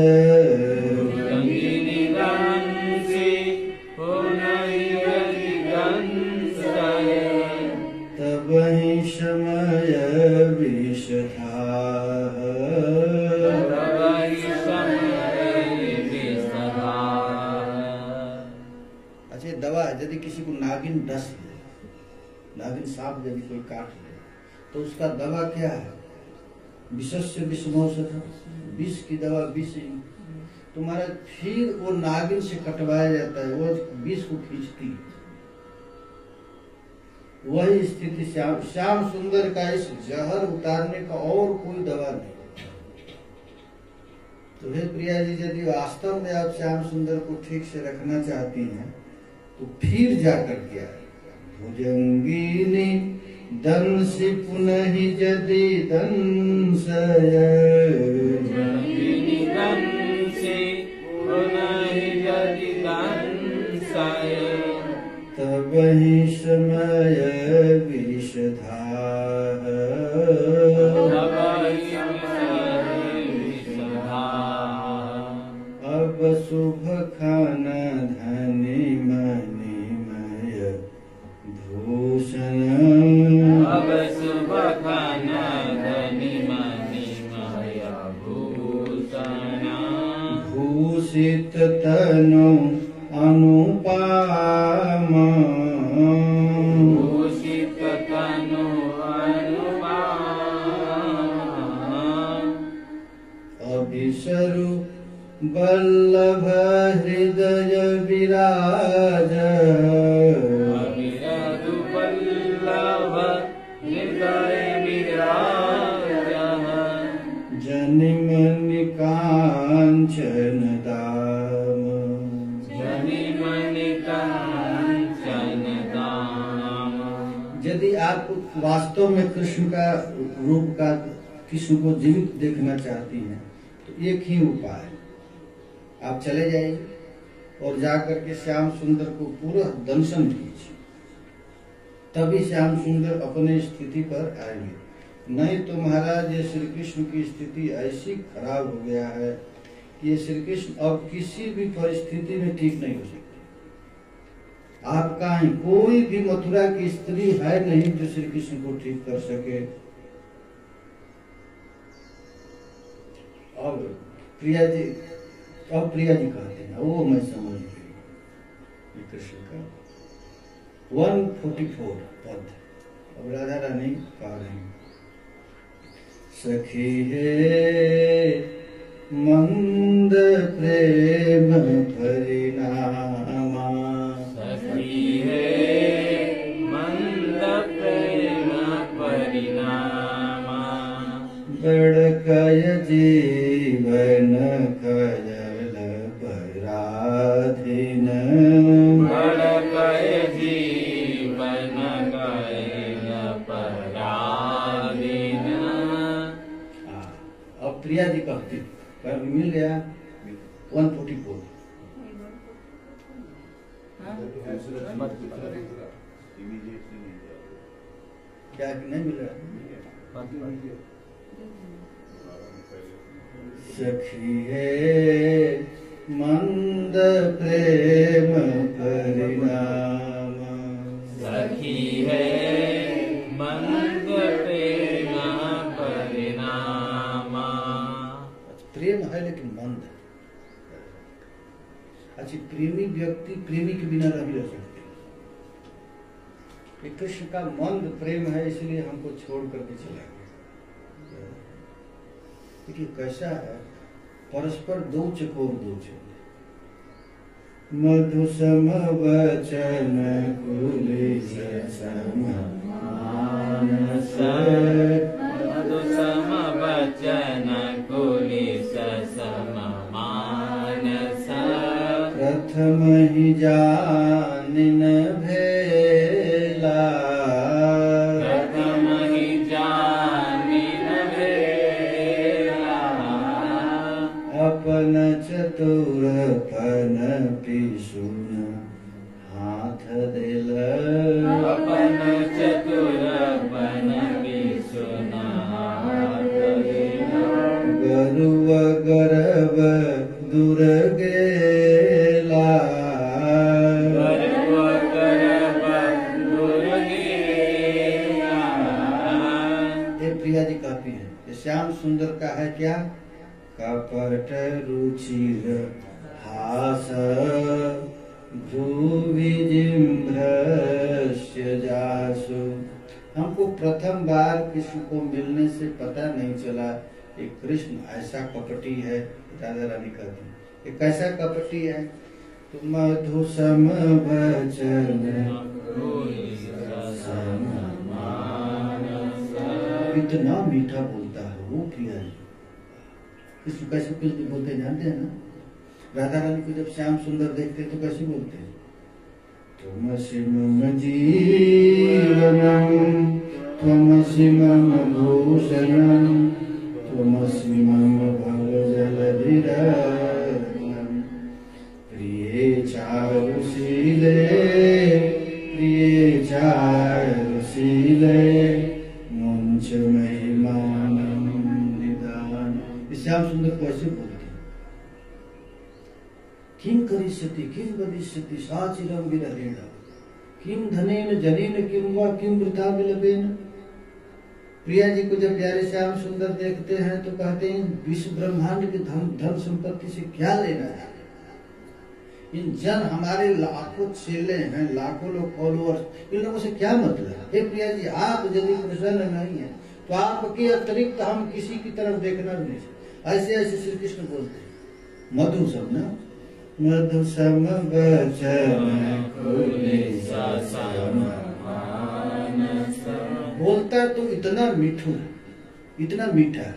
S2: भुजंगिनी दंसी पुनः जदि दंसय,
S1: तबहि समय विषधा,
S2: तबहि समय विषधा।
S1: अच्छा, दवा है। यदि किसी को नागिन डस ले, नागिन सांप यदि कोई काट ले तो उसका दवा क्या है? विषस्य विषमौषधम, विष की दवा विष। तुम्हारा फिर वो नागिन से कटवाया जाता है, वो विष को खींचती है। वही स्थिति श्याम सुंदर का इस जहर उतारने का और कोई दवा नहीं। तो हे प्रिया जी, यदि वास्तव में आप श्याम सुंदर को ठीक से रखना चाहती हैं तो फिर जाकर क्या, भुजंगिनी दंसी पुनः जदि दंसय,
S2: भुजंगिनी दंसी पुनः जदि दंसय,
S1: तबहि समय विषधा,
S2: तबहि समय विषधा।
S1: अब शुभ खान धनी मणिमय भूषण,
S2: अब शुभ खान धनी मणिमय भूषण,
S1: भूषित तनु अनुपम,
S2: भूषित तनु अनुपम,
S1: अभिसरु वल्लभ हृदय विराज,
S2: अभिरधु वल्लभ हृदय विराज,
S1: जनिमनि कांचन दाम,
S2: जनिमनि कांचन दाम।
S1: यदि आप वास्तव में कृष्ण का रूप का कृष्ण को जीवित देखना चाहती हैं तो एक ही उपाय है, आप चले जाइए और जाकर के श्याम सुंदर को पूरा दर्शन कीजिए, तभी श्याम सुंदर अपने स्थिति पर आएंगे। नहीं तो महाराज ये श्री कृष्ण की स्थिति ऐसी खराब हो गया है कि ये श्री कृष्ण अब किसी भी परिस्थिति में ठीक नहीं हो सकते। आप कहीं कोई भी मथुरा की स्त्री है नहीं जो श्री कृष्ण को ठीक कर सके। और प्रिया जी कहते हैं, वो मैं समझ गई कृष्ण का 144 पद। अब राधा रानी गा रही, सखी हे मंद प्रेम परिणामा,
S2: सखी है मंद प्रेम परिणामा,
S1: बड़कय जीवन कयल पराधीन,
S2: बड़कय जीवन कयल पराधीन।
S1: अब प्रिया जी कहती, कर मिल गया 144। क्या नहीं मिल रहा? सखी है मंद प्रेम परिणाम,
S2: सखी है मंद प्रेम परिणाम।
S1: प्रेम है लेकिन मंद है। अच्छा, प्रेमी व्यक्ति प्रेमी के बिना नहीं रह सकते। कृष्ण का मंद प्रेम है, इसलिए हमको छोड़ करके चला गया। देखिए कैसा है, परस्पर दो चकोर दो चकोर। मधु सम वचन कुलिस सम मानस,
S2: मधु सम वचन कुलिस सम मानस,
S1: प्रथम ही जानिन भेला,
S2: प्रथम ही जानिन भेला,
S1: अपन चतुरपन पिसुन हाथ दिल,
S2: अपन चतुरपन पिसुन हाथ दिल,
S1: गरुव गर्व दूर गेला,
S2: गर्व गर्व दूर गेला।
S1: ये प्रिया जी कहती हैं, ये श्याम सुंदर का है क्या? कपट रुचिर हास भ्रुविजिम्भ्रस्य जासु। हमको प्रथम बार कृष्ण को मिलने से पता नहीं चला कि कृष्ण ऐसा कपटी है। राधा रानी कहती है, ये कैसा कपटी है? तो मधु सम वचन इतना मीठा बोलता है वो प्रिया जी। कृष्ण कैसे बोलते हैं जानते हैं ना? राधा रानी को जब श्याम सुंदर देखते तो कैसे बोलते हैं? त्वमसि मम जीवनम त्वमसि मम भूषणम त्वमसि मम भवजलधिरत्नम, प्रिये चारुशीले प्रिये चारुशीले मुंच महिमानम निदान। श्याम सुंदर को ऐसे बोलते हैं, किम करिष्यति किम वदिष्यति साचिरम विरहेण, किम धनेन जनेन किम वा किम वृथा विलपेन। प्रिया जी को जब प्यारे श्याम सुंदर देखते हैं तो कहते हैं, विश्व ब्रह्मांड के धन संपत्ति से क्या लेना है? इन जन हमारे लाखों चेले हैं, लाखों लोग फॉलोअर्स, इन लोगों से क्या मतलब? हे प्रिया जी, आप यदि प्रसन्न नहीं है तो आपके अतिरिक्त हम किसी की तरफ देखना नहीं। ऐसे ऐसे श्री कृष्ण बोलते हैं। मधु सब ना, मधु सम वचन कुलिस सम मानस, बोलता तो इतना मिठू इतना मीठा,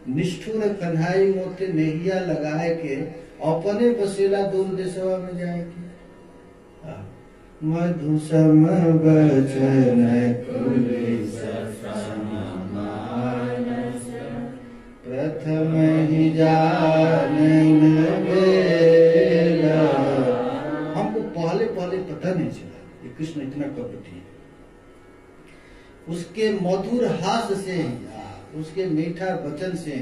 S1: निष्ठुर कन्हाई मोते नेहिया लगाए के अपने बसेला दूर देशवा में जाएगी। मधु सम वचन कुलिस सम मानस, प्रथम ही जानिन भेला। हमको पहले पता नहीं चला ये कृष्ण इतना कपटी है। उसके मधुर हास से, उसके मीठा वचन से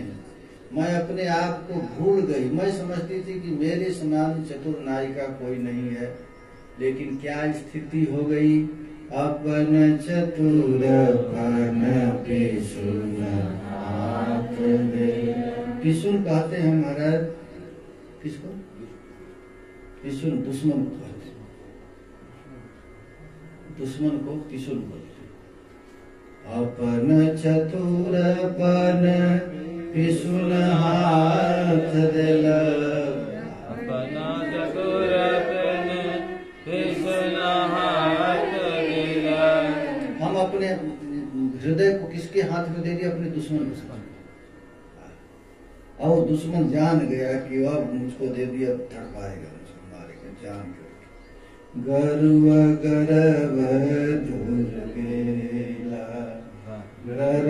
S1: मैं अपने आप को भूल गई। मैं समझती थी कि मेरे समान चतुर नायिका कोई नहीं है, लेकिन क्या स्थिति हो गई? अपन चतुरपन पिसुन हाथ दे। पिसुन कहते हैं महाराज किसको? पिसुन दुश्मन को कहते हैं, दुश्मन को पिसुन बोलते हैं। अपन चतुरपन पिसुन हाथ देला,
S2: अपना चतुरपन पिसुन हाथ देला।
S1: हम अपने हृदय को किसके हाथ में दे दिया? अपने दुश्मन को। और दुश्मन जान गया कि अब मुझको दे दिया, धड़काएगा मुझको, मारेगा, जान कर। गर्व गर्व दूर गेला, गर्व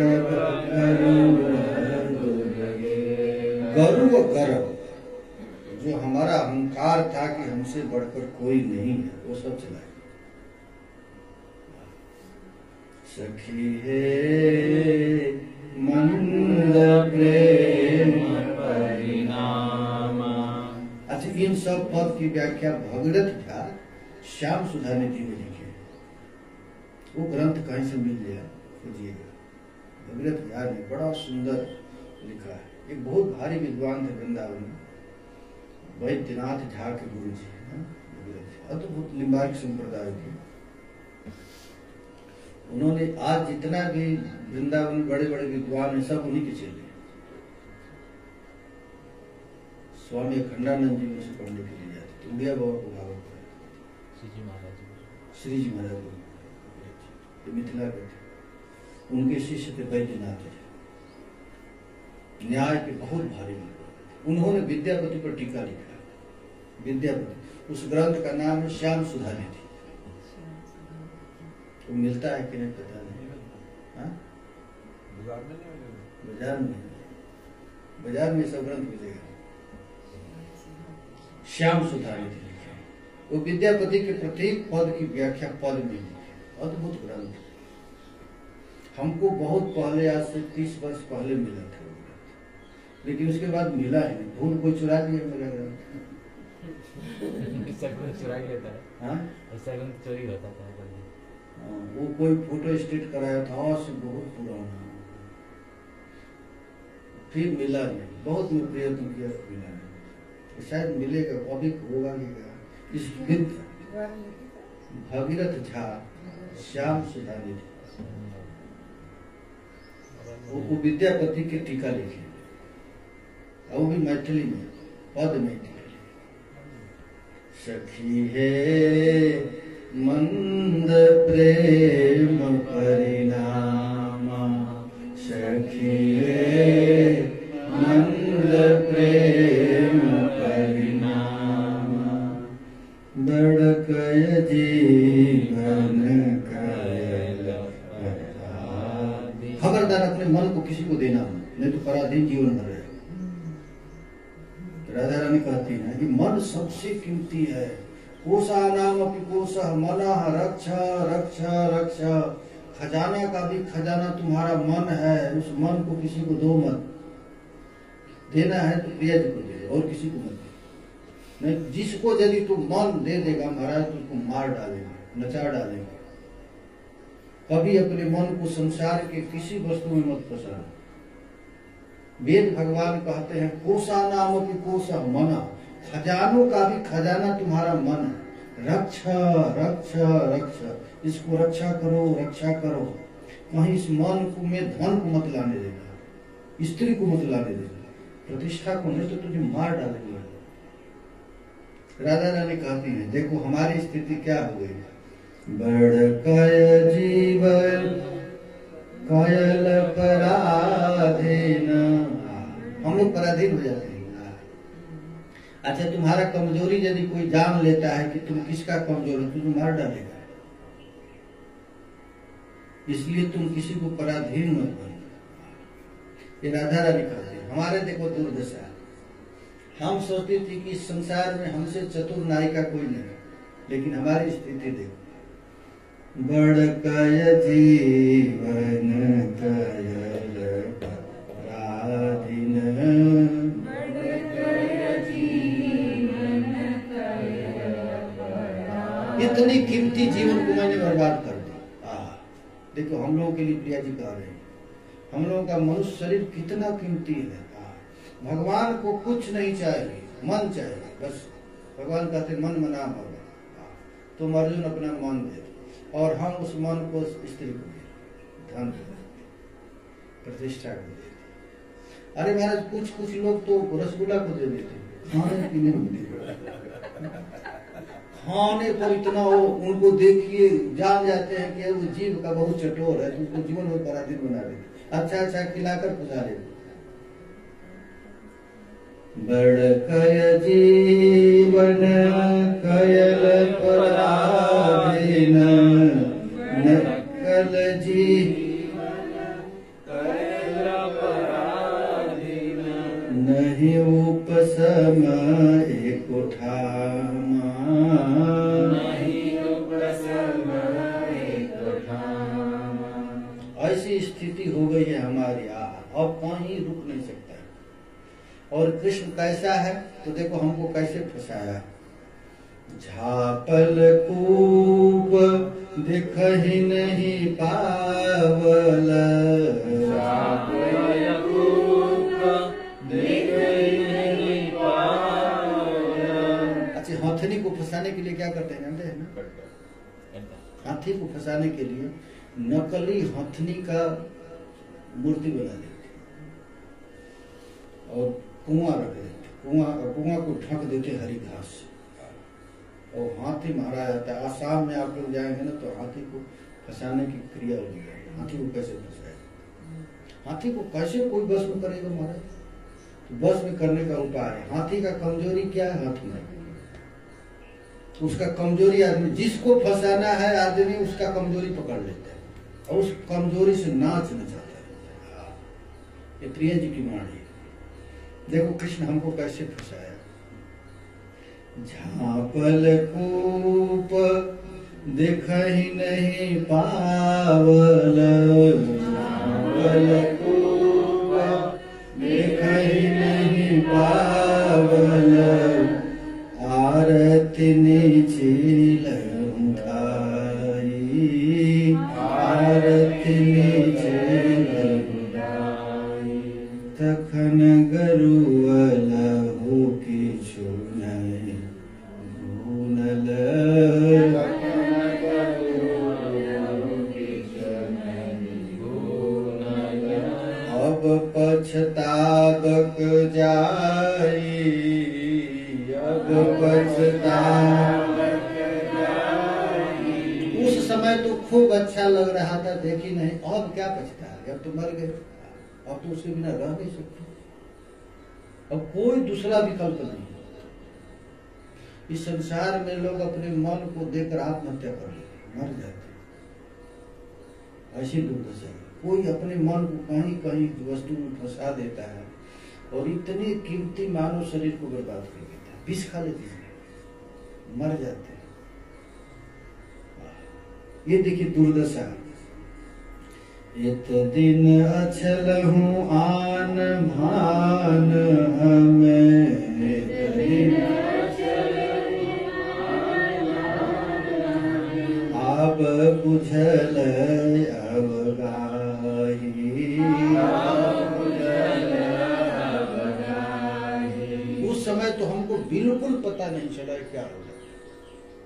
S1: गर्व गर्व, जो हमारा अहंकार था कि हमसे बढ़कर कोई नहीं है, वो सब चला गया। सखी है मंद प्रेम परिणाम। अच्छा, इन सब पद की व्याख्या भगीरथ झा श्याम सुधा निधि में लिखी है। वो ग्रंथ कहीं से मिल गया खोजिएगा, भगीरथ झा ने बड़ा सुंदर लिखा है। एक बहुत भारी विद्वान थे वृंदावन में, वैद्यनाथ झा के गुरु जी है, अद्भुत लिम्बायत संप्रदाय के। उन्होंने आज जितना भी वृंदावन में बड़े बड़े विद्वान हैं, सब उन्हीं के चेले। स्वामी अखंडानंद जी उनसे पढ़ने के लिए जाते थे, उड़िया बाबा को भागवत पढ़े, श्री जी महाराज को, मिथिला के थे। उनके शिष्य थे वैद्यनाथ जी, न्याय के बहुत भारी विद्वान। उन्होंने विद्यापति पर टीका लिखा है। विद्यापति, उस ग्रंथ का नाम है श्याम सुधा निधि। वो मिलता है कि नहीं पता नहीं, बाजार में सब ग्रंथ मिलेगा। श्याम सुधा निधि लिखे, वो विद्यापति के प्रत्येक पद की व्याख्या पद में लिखे, अद्भुत ग्रंथ। हमको बहुत पहले, आज से 30 वर्ष पहले मिला था वो ग्रंथ, लेकिन उसके बाद मिला ही नहीं। भूल कोई चुरा लिया मेरा ग्रंथ।
S2: चुरा लेता है, हाँ ऐसा ग्रंथ चोरी होता था।
S1: वो कोई फोटो स्टेट कराया था, से बहुत पुराना, फिर मिला नहीं। बहुत मैं प्रयत्न किया, मिला नहीं। शायद मिलेगा, अभी होगा क्या। इस भगीरथ झा श्याम सुधा निधि, वो विद्यापति के टीका लिखे, और वो भी मैथिली में, पद में टीका। सखी है मंद प्रेम परिणाम, सखी है मंद प्रेम परिणाम, बड़कय जीवन कयल। खबरदार अपने मन को किसी को देना नहीं, तो पराधीन जीवन भर रहेगा। राधा रानी कहती है कि मन सबसे कीमती है। कोशा नाम अपि कोशः मनः रक्ष रक्ष रक्ष। खजाना का भी खजाना तुम्हारा मन है, उस मन को किसी को दो मत। देना है तो प्रिय को दे, और किसी को मत दे। नहीं, जिसको यदि तुम मन दे देगा महाराज, तो उसको मार डालेंगे, नचा डालेंगे। कभी अपने मन को संसार के किसी वस्तु में मत फंसाना। वेद भगवान कहते हैं कोशा नाम अपि कोशः मनः, खजानों का भी खजाना तुम्हारा मन है। रक्ष रक्ष रक्ष, इसको रक्षा करो, रक्षा करो। कहीं इस मन को में धन को मत लाने देगा, स्त्री को मत लाने देगा, प्रतिष्ठा को, नहीं तो तुझे मार डालेंगे। राधा रानी कहती है, देखो हमारी स्थिति क्या हो गई। बड़कय जीवन कयल पराधीन, हम लोग पराधीन हो जाते हैं। अच्छा, तुम्हारा कमजोरी यदि कोई जान लेता है कि तुम किसका कमजोर हो, तो तुम मार डालेगा। इसलिए तुम किसी को पराधीन मत बनो। ये राधा रानी कहते हैं। हमारे देखो दुर्दशा, हम सोचते थे कि इस संसार में हमसे चतुर नायिका कोई नहीं, लेकिन हमारी स्थिति देखो। बड़कय जीवन कयल पराधीन, इतनी कीमती जीवन को मैंने बर्बाद कर दिया। देखो हम लोगों के लिए प्रिया जी कह रहे हैं, हम लोगों का मनुष्य शरीर कितना कीमती है। भगवान को कुछ नहीं चाहिए, मन चाहिए बस। भगवान कहते मन मना भगवान, तुम अर्जुन अपना मन दे, और हम उस मन को स्त्री को दे, धन को दे, प्रतिष्ठा को दे। अरे महाराज कुछ लोग तो रसगुल्ला को दे देते, खाने पीने को दे, खाने पर इतना वो उनको देखिए जान जाते हैं कि वो जीव का बहुत चटोर है, उनको जीवन में पराधीन बना देते, अच्छा खिलाकर फंसा देते। बड़ कय जीवन कयल पराधीन, नकल जीवन कयल पराधीन, नहीं उपसम एक ठामा, नहीं उपसम एक ठामा। ऐसी स्थिति हो गई है हमारी, अब कहीं रुक नहीं सकता। और कृष्ण कैसा है तो देखो हमको कैसे फंसाया। झापल कूप दिख ही नहीं पावल, झापल कूप दिख ही नहीं पावल। अच्छा, हाथनी को फंसाने के लिए क्या करते हैं जानते हैं ना? हाथी को फंसाने के लिए नकली हाथनी का मूर्ति बना देते और कुआं रख देते, कुआं को ढक देते हरी घास से, और हाथी मारा जाता है। आसाम में आप लोग जाएंगे ना तो हाथी को फंसाने की क्रिया होगी। हाथी को कैसे फंसाए, हाथी को कैसे कोई बस में करेगा महाराज? तो बस में करने का उपाय है। हाथी का कमजोरी क्या है? हाथी में उसका कमजोरी आदमी, जिसको फंसाना है आदमी उसका कमजोरी पकड़ लेता है और उस कमजोरी से नाच नचाता है। ये प्रिया जी की वाणी। देखो कृष्ण हमको कैसे फंसाया। झापल कूप दिख ही नहीं पावल, झापल कूप दिख ही नहीं पावल, आरती नीचील खाई, आरती नीचील तखन गरुअल हो किछु नहीं गुनल, अब पछतावक जाई, अब पछतावक जाई। उस समय तो खूब अच्छा लग रहा था, देखी नहीं, अब क्या पछता है? अब तो मर गए, अब तो उसके बिना रह नहीं सकते, अब कोई दूसरा विकल्प नहीं। इस संसार में लोग अपने मन को देकर आत्महत्या कर लेते, मर जाते, ऐसी दुर्दशा है। कोई अपने मन को कहीं कहीं वस्तु में फंसा देता है और इतनी कीमती मानव शरीर को बर्बाद कर देता है, विष खा लेते हैं, मर जाते हैं। ये देखिए दुर्दशा। इत दिन अचल हूँ आन भान हमें, इत दिन अब बुझल अवगाही, उस समय तो हमको बिल्कुल पता नहीं चला क्या होगा।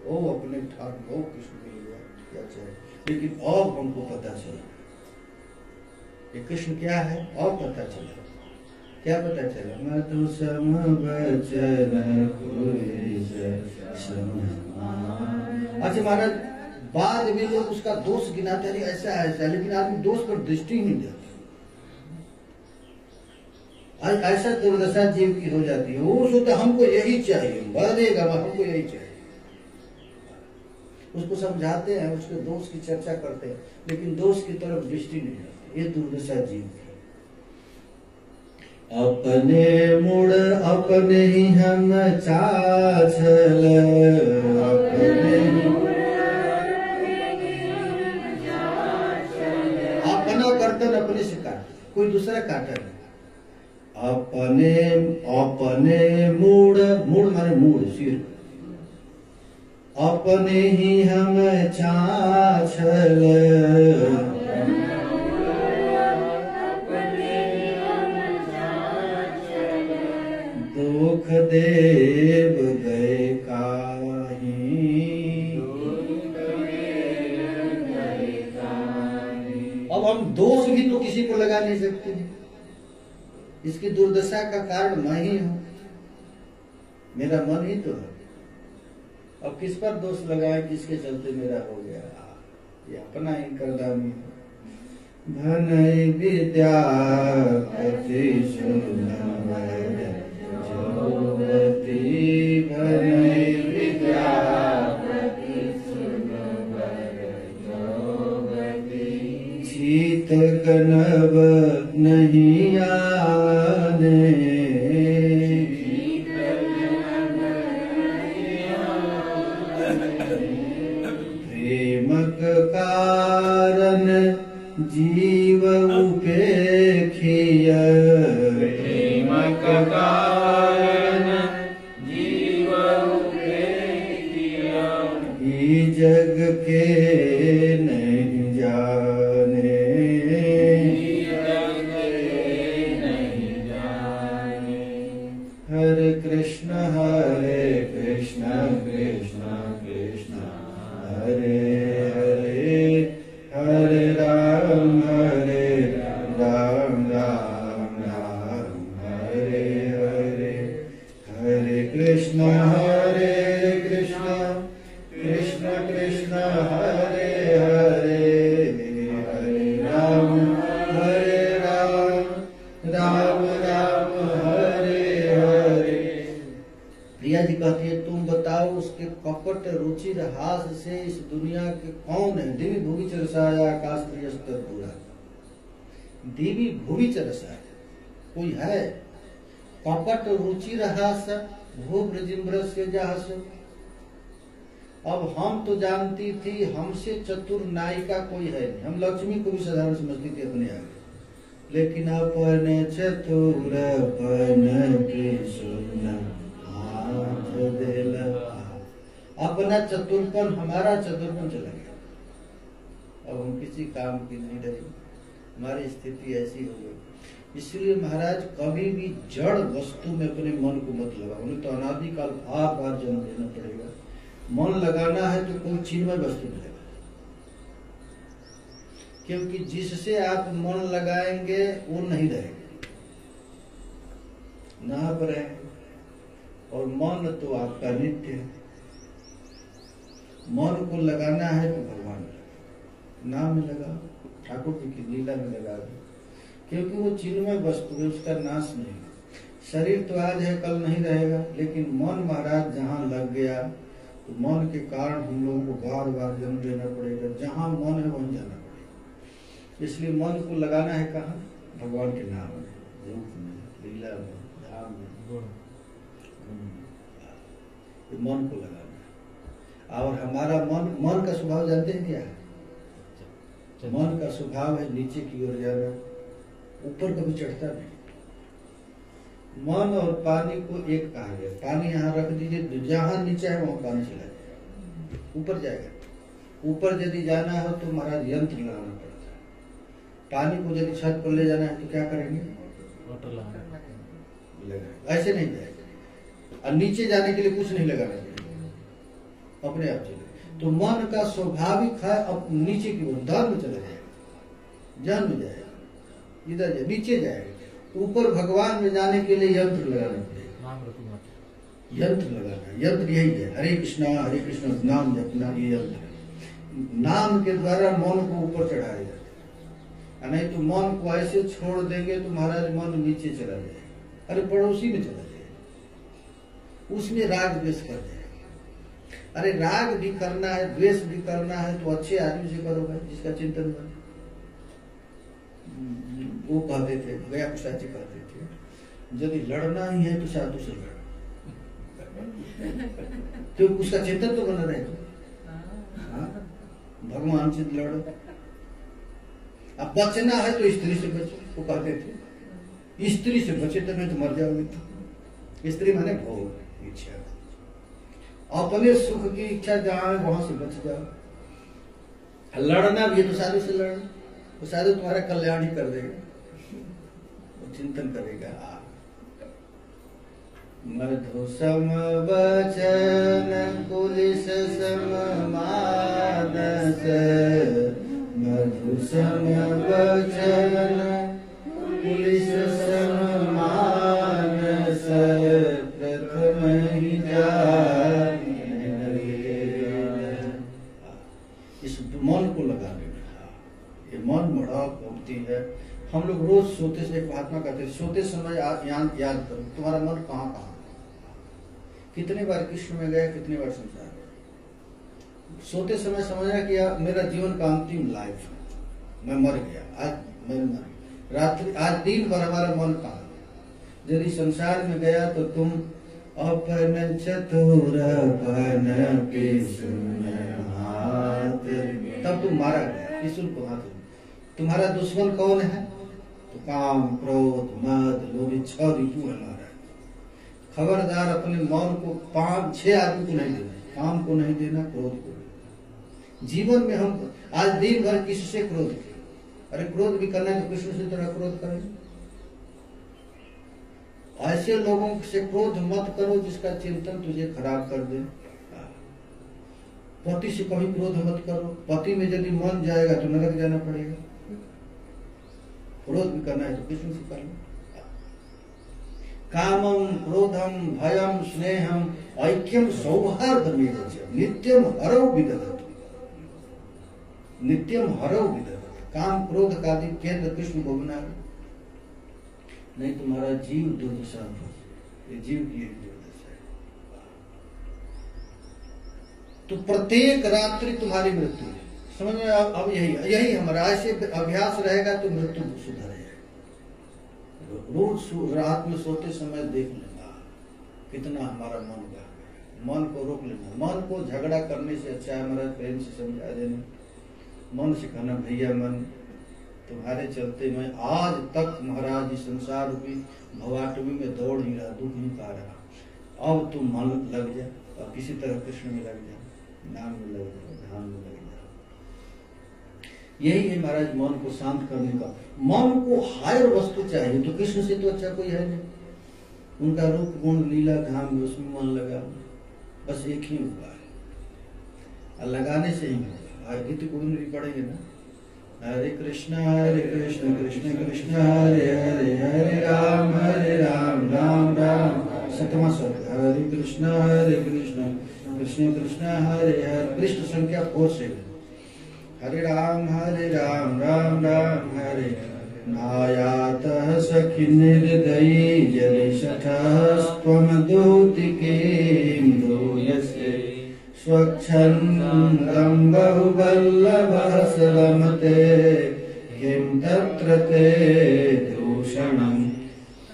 S1: ओ अपने ठाक हो कृष्ण मिल गया क्या चाहिए, लेकिन अब हमको पता चला ये कृष्ण क्या है। और पता चला, क्या पता चला? मधु सम वचन कोई अच्छा महाराज, बाद में लोग उसका दोष गिनाते हैं, ऐसा ऐसा, लेकिन आदमी दोष पर दृष्टि ही नहीं देता। ऐसा दुर्दशा जीव की हो जाती है। वो सोचता हमको यही चाहिए, बढ़ेगा हमको यही चाहिए। उसको समझाते हैं, उसके दोष की चर्चा करते हैं, लेकिन दोष की तरफ दृष्टि नहीं जाती। ये दुर्दशा जीव की। अपने मुड़ अपने ही हम चाचल, अपने अपना गर्दन अपने से काटे, कोई दूसरा काटा नहीं। अपने अपने मूड, मूड माने मूड, सिर, अपने ही हम चाछल दुख देव गए काहीं। अब हम दोष भी तो किसी को लगा नहीं सकते हैं। इसकी दुर्दशा का कारण मैं ही हूं, मेरा मन ही तो है। अब किस पर दोष लगाए, किसके चलते मेरा हो गया, ये अपना ही करदानी है। धनय विद्यापति सुनवर जौवती, धनय विद्यापति सुनवर जौवती, शीत कनव नहीं आने, कारण जीव उपेक्षिय, प्रेमक कारण जीव उपेक्षिय, ई जग के नहीं जाने, जग के नहीं जाने। हरे कृष्ण कृष्ण कृष्ण हरे हरे राम राम राम हरे हरे, हरे कृष्ण कृष्ण कृष्ण हरे हरे, हरे राम राम राम हरे हरे। प्रिया जी कहती है, तुम बताओ उसके कपट रुचि हास से इस दुनिया के कौन है। दिव्य भूमि चरसाया आकाश त्रिस्तर पूरा, दिव्य भूमि चरसाया कोई है। कपट रुचि हास भू ब्रजिम्ब्रस के जहास। अब हम तो जानती थी हमसे चतुर नायिका कोई है नहीं, हम लक्ष्मी को भी साधारण समझती थी अपने आगे, लेकिन अपने चतुर अपना चतुरपन, हमारा चतुरपन चला गया। अब हम किसी काम की नहीं रहे, हमारी स्थिति ऐसी हो गई। इसलिए महाराज कभी भी जड़ वस्तु में अपने मन को मत लगाओ, उन्हें तो अनादिकाल बार जन्म लेना पड़ेगा। मन लगाना है तो कोई चिन्मय वस्तु मिलेगा, क्योंकि जिससे आप मन लगाएंगे वो नहीं रहेगा, ना पर रहेंगे। और मन तो आपका नित्य है। मन को लगाना है तो भगवान नाम में लगा, ठाकुर जी की लीला में लगा दो, क्योंकि वो चिन्मय वस्तु है, उसका नाश नहीं। शरीर तो आज है कल नहीं रहेगा, लेकिन मन महाराज जहाँ लग गया तो मन के कारण हम लोगों को बार बार जन्म लेना पड़ेगा। जहाँ मन है वहीं जाना पड़ेगा। इसलिए मन को लगाना है कहाँ? भगवान के नाम में, रूप में, लीला में, धाम में, मन को लगाना है। और हमारा मन का स्वभाव जानते हैं क्या है? मन का स्वभाव है नीचे की ओर जाना, ऊपर कभी चढ़ता नहीं। मन और पानी को एक कहा गया। पानी यहाँ रख दीजिए, जहां नीचे है वहां पानी चला जाएगा, ऊपर जाएगा। ऊपर यदि जाना हो तो महाराज यंत्र लगाना पड़ता है। पानी को यदि छत पर ले जाना है तो क्या करेंगे? ऐसे नहीं जाएगा। और नीचे जाने के लिए कुछ नहीं लगाना चाहिए, अपने आप चले। तो मन का स्वाभाविक है अब नीचे की ओर धर्म चला जाएगा, जन्म जाएगा, इधर जाए, नीचे जाएगा। ऊपर भगवान में जाने के लिए यंत्र लगाना पड़ेगा, यंत्र लगाना। यंत्र यही है, हरे कृष्ण नाम जपना, ये यंत्र है। नाम के द्वारा मन को ऊपर चढ़ाया जाता है। नहीं तो मन को ऐसे छोड़ देंगे तो महाराज मन नीचे चला जाएगा, अरे पड़ोसी में चला जाएगा, उसमें राग द्वेष कर जाएगा। अरे राग भी करना है, द्वेष भी करना है तो अच्छे आदमी से करो भाई, जिसका चिंतन बने। वो कहते थे, गया प्रसाद जी कहते थे, यदि लड़ना ही है तो साधु से लड़ो, तो उसका चिंतन तो बना रहे। भगवान से लड़ो। अब बचना है तो स्त्री से बचो, वो कहते थे, स्त्री से बचे तो नहीं तो मर जाओगे। तो स्त्री माने भोग, इच्छा। अपने सुख की इच्छा जहां है वहां से बच जाओ। लड़ना भी तो साधु से लड़ना, वो साधु तुम्हारा कल्याण ही कर देगा, वो चिंतन करेगा। मधु सम वचन कुलिस सम मानस, मधु सम वचन कुलिस सम मानस, प्रथम ही इस मन को लगा लेना। ये मन बड़ा कीमती है। हम लोग रोज सोते से, एक महात्मा कहते हैं, सोते समय याद करो तुम्हारा मन कहाँ कहाँ, कितने बार कृष्ण में गया, कितने बार संसार में। सोते समय समझना कि मेरा जीवन का अंतिम लाइफ है, मैं मर गया, आज मैं मर गया। रात्रि आज दिन भर हमारा मन कहाँ है। यदि संसार में गया तो तुम अपन चतुर तब तुम मारा गया, निःशुल्क हाथ। तुम्हारा दुश्मन कौन है? तो काम, क्रोध, मद, लोभ, 6 रिपु हमारा। खबरदार अपने मन को 5-6 आदमी को नहीं देना, काम को नहीं देना, क्रोध को। जीवन में हम आज दिन भर किससे क्रोध किए? अरे क्रोध भी करना है तो कृष्ण से तरह क्रोध करेंगे। ऐसे लोगों से क्रोध मत करो जिसका चिंतन तुझे खराब कर दे। पति से कभी क्रोध मत करो, पति में यदि मन जाएगा तो नरक जाना पड़ेगा। क्रोध भी करना है तो कृष्ण से करना। कामम क्रोधम भयम स्नेहम ऐक्यम सौहार्दमेव नित्यम हरौ विदधतु, नित्यम हरौ विदधतु। काम क्रोध का केंद्र कृष्ण को बना, नहीं तुम्हारा जीव दुर्दशा, ये जीव की एक दुर्दशा है। तो प्रत्येक रात्रि तुम्हारी मृत्यु है, समझ में? अब यही हमारा ऐसे अभ्यास रहेगा तो मृत्यु सुधरेगा। रोज रात में सोते समय देख लेना कितना हमारा मन बह गया, मन को रोक लेना। मन को झगड़ा करने से अच्छा है हमारा प्रेम से समझा देना। मन से कहना भैया मन तुम्हारे चलते मैं आज तक महाराज इस संसार रूपी भवाटवी में दौड़ ही रहा, दुख ही पा रहा। अब तुम मन लग जा और किसी तरह कृष्ण में लग जा, नाम में लग जा, ध्यान में लग जा। यही है महाराज मन को शांत करने का। मन को हायर वस्तु चाहिए तो कृष्ण से तो अच्छा कोई है नहीं। उनका रूप गुण लीला धाम, उसमें मन लगा, बस एक ही उपाय है, लगाने से ही होगा। गीत गोविंद भी पढ़ेंगे ना, हरे कृष्ण कृष्ण कृष्ण हरे हरे, हरे राम राम राम। 7वां सर्ग, हरे कृष्ण कृष्ण कृष्ण हरे हरे। कृष्ण संख्या 4 से, हरे राम राम राम हरे। नायातः सखि निर्दयी जलिशठस्त्वं दूतिकीं दूयसे, स्वच्छन्दं बहुवल्लभः रमते, किं तत्र ते दूषणम्।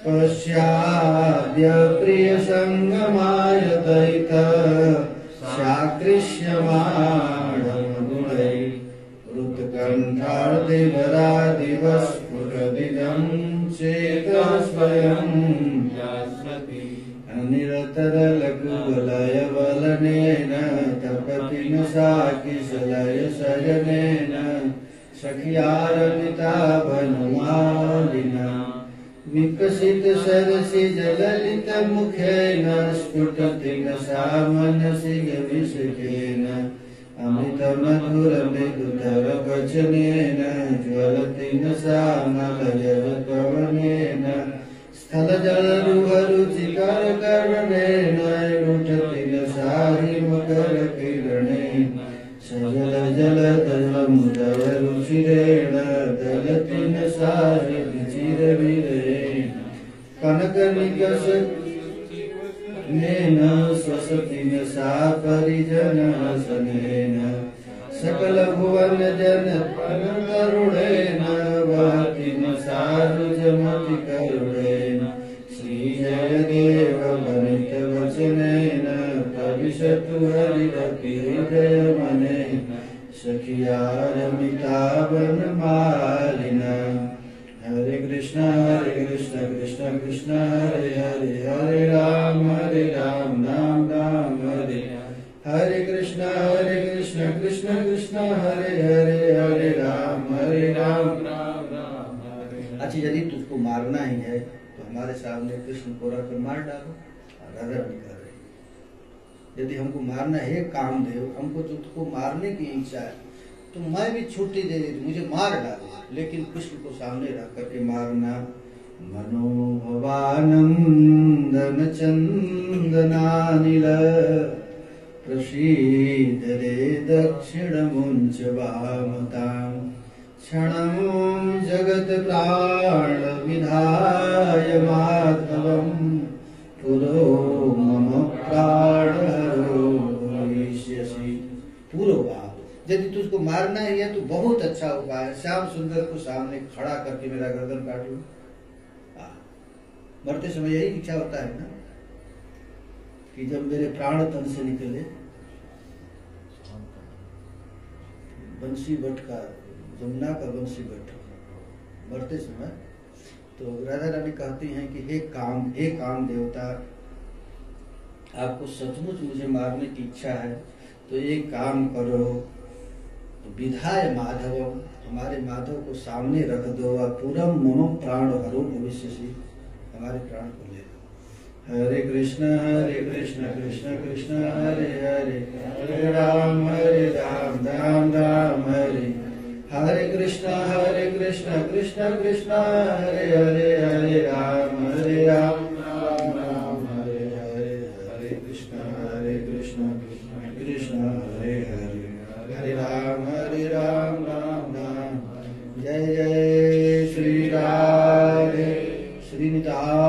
S1: पश्याद्य प्रियसङ्गमायतैतः साकृष्यमाणं गुणैः, हृत्कण्ठादिवरादिवस्फुटदिदं चेतः स्वयं यास्यति। निरतरलघुवलयवलनेन तपति न साकिशलय शयनेन, सखियारमिताभनुमालिना विकसित सरसिज ललित मुखेन, स्फुटति न सा मनसि विषकेन, अमृत मधुर मृदुतर वचनेन, ज्वलति न सा मलयज पवनेन, स्थल जल रुचिकर कर्णेन, लुठति न सा हिमकर किरणेन, सजल जलधरमुदय रुचिरेण, दलति न सा चिरविरेण, कनकनिकषनेन स्वसति न सा परिजनसनेन, सकल भुवन जन करुणेन, वहति न सा रुजमति करुणेन, श्री जयदेव वनित वचनेन, प्रविशतु हरिरपि हृदय मनेन, सखियारमितावनमालिना। हरे कृष्ण कृष्ण कृष्ण हरे हरे, हरे राम राम राम हरे। अच्छा यदि तुझको मारना ही है तो हमारे सामने कृष्ण को रखकर मार डालो। राधा रानी कह रही यदि हमको मारना है कामदेव, हमको तुझको मारने की इच्छा है तो मैं भी छुट्टी दे देती, मुझे मार डालो, लेकिन कृष्ण को सामने रख करके मारना। मनोभवानंदन चंदनानिल प्रसीद रे दक्षिण मुंच वामतां क्षणं जगत प्राण विधाय माधवं पुरो मम प्राणहरो भविष्यसि। पूरो भाव यदि तुझको मारना है या तो बहुत अच्छा उपाय है, श्याम सुंदर को सामने खड़ा करके मेरा गर्दन काट लो। मरते समय यही इच्छा होता है ना कि जब मेरे प्राण तन से निकले, बंसी बट का, जमुना का बंसी बट मरते समय, तो राधा रानी कहती हैं कि हे काम देवता, आपको सचमुच मुझे मारने की इच्छा है तो एक काम करो, विधाय माधव, हमारे माधव को सामने रख दो, पूरम मम प्राण हरो भविष्यसि, हमारे प्राण को ले लो। हरे कृष्ण कृष्ण कृष्ण हरे हरे, हरे राम राम राम हरे हरे। कृष्ण कृष्ण कृष्ण हरे हरे, हरे राम राम राम हरे हरे। हरे कृष्ण कृष्ण कृष्ण हरे हरे, हरे राम राम राम। जय जय श्री राधे श्री निताय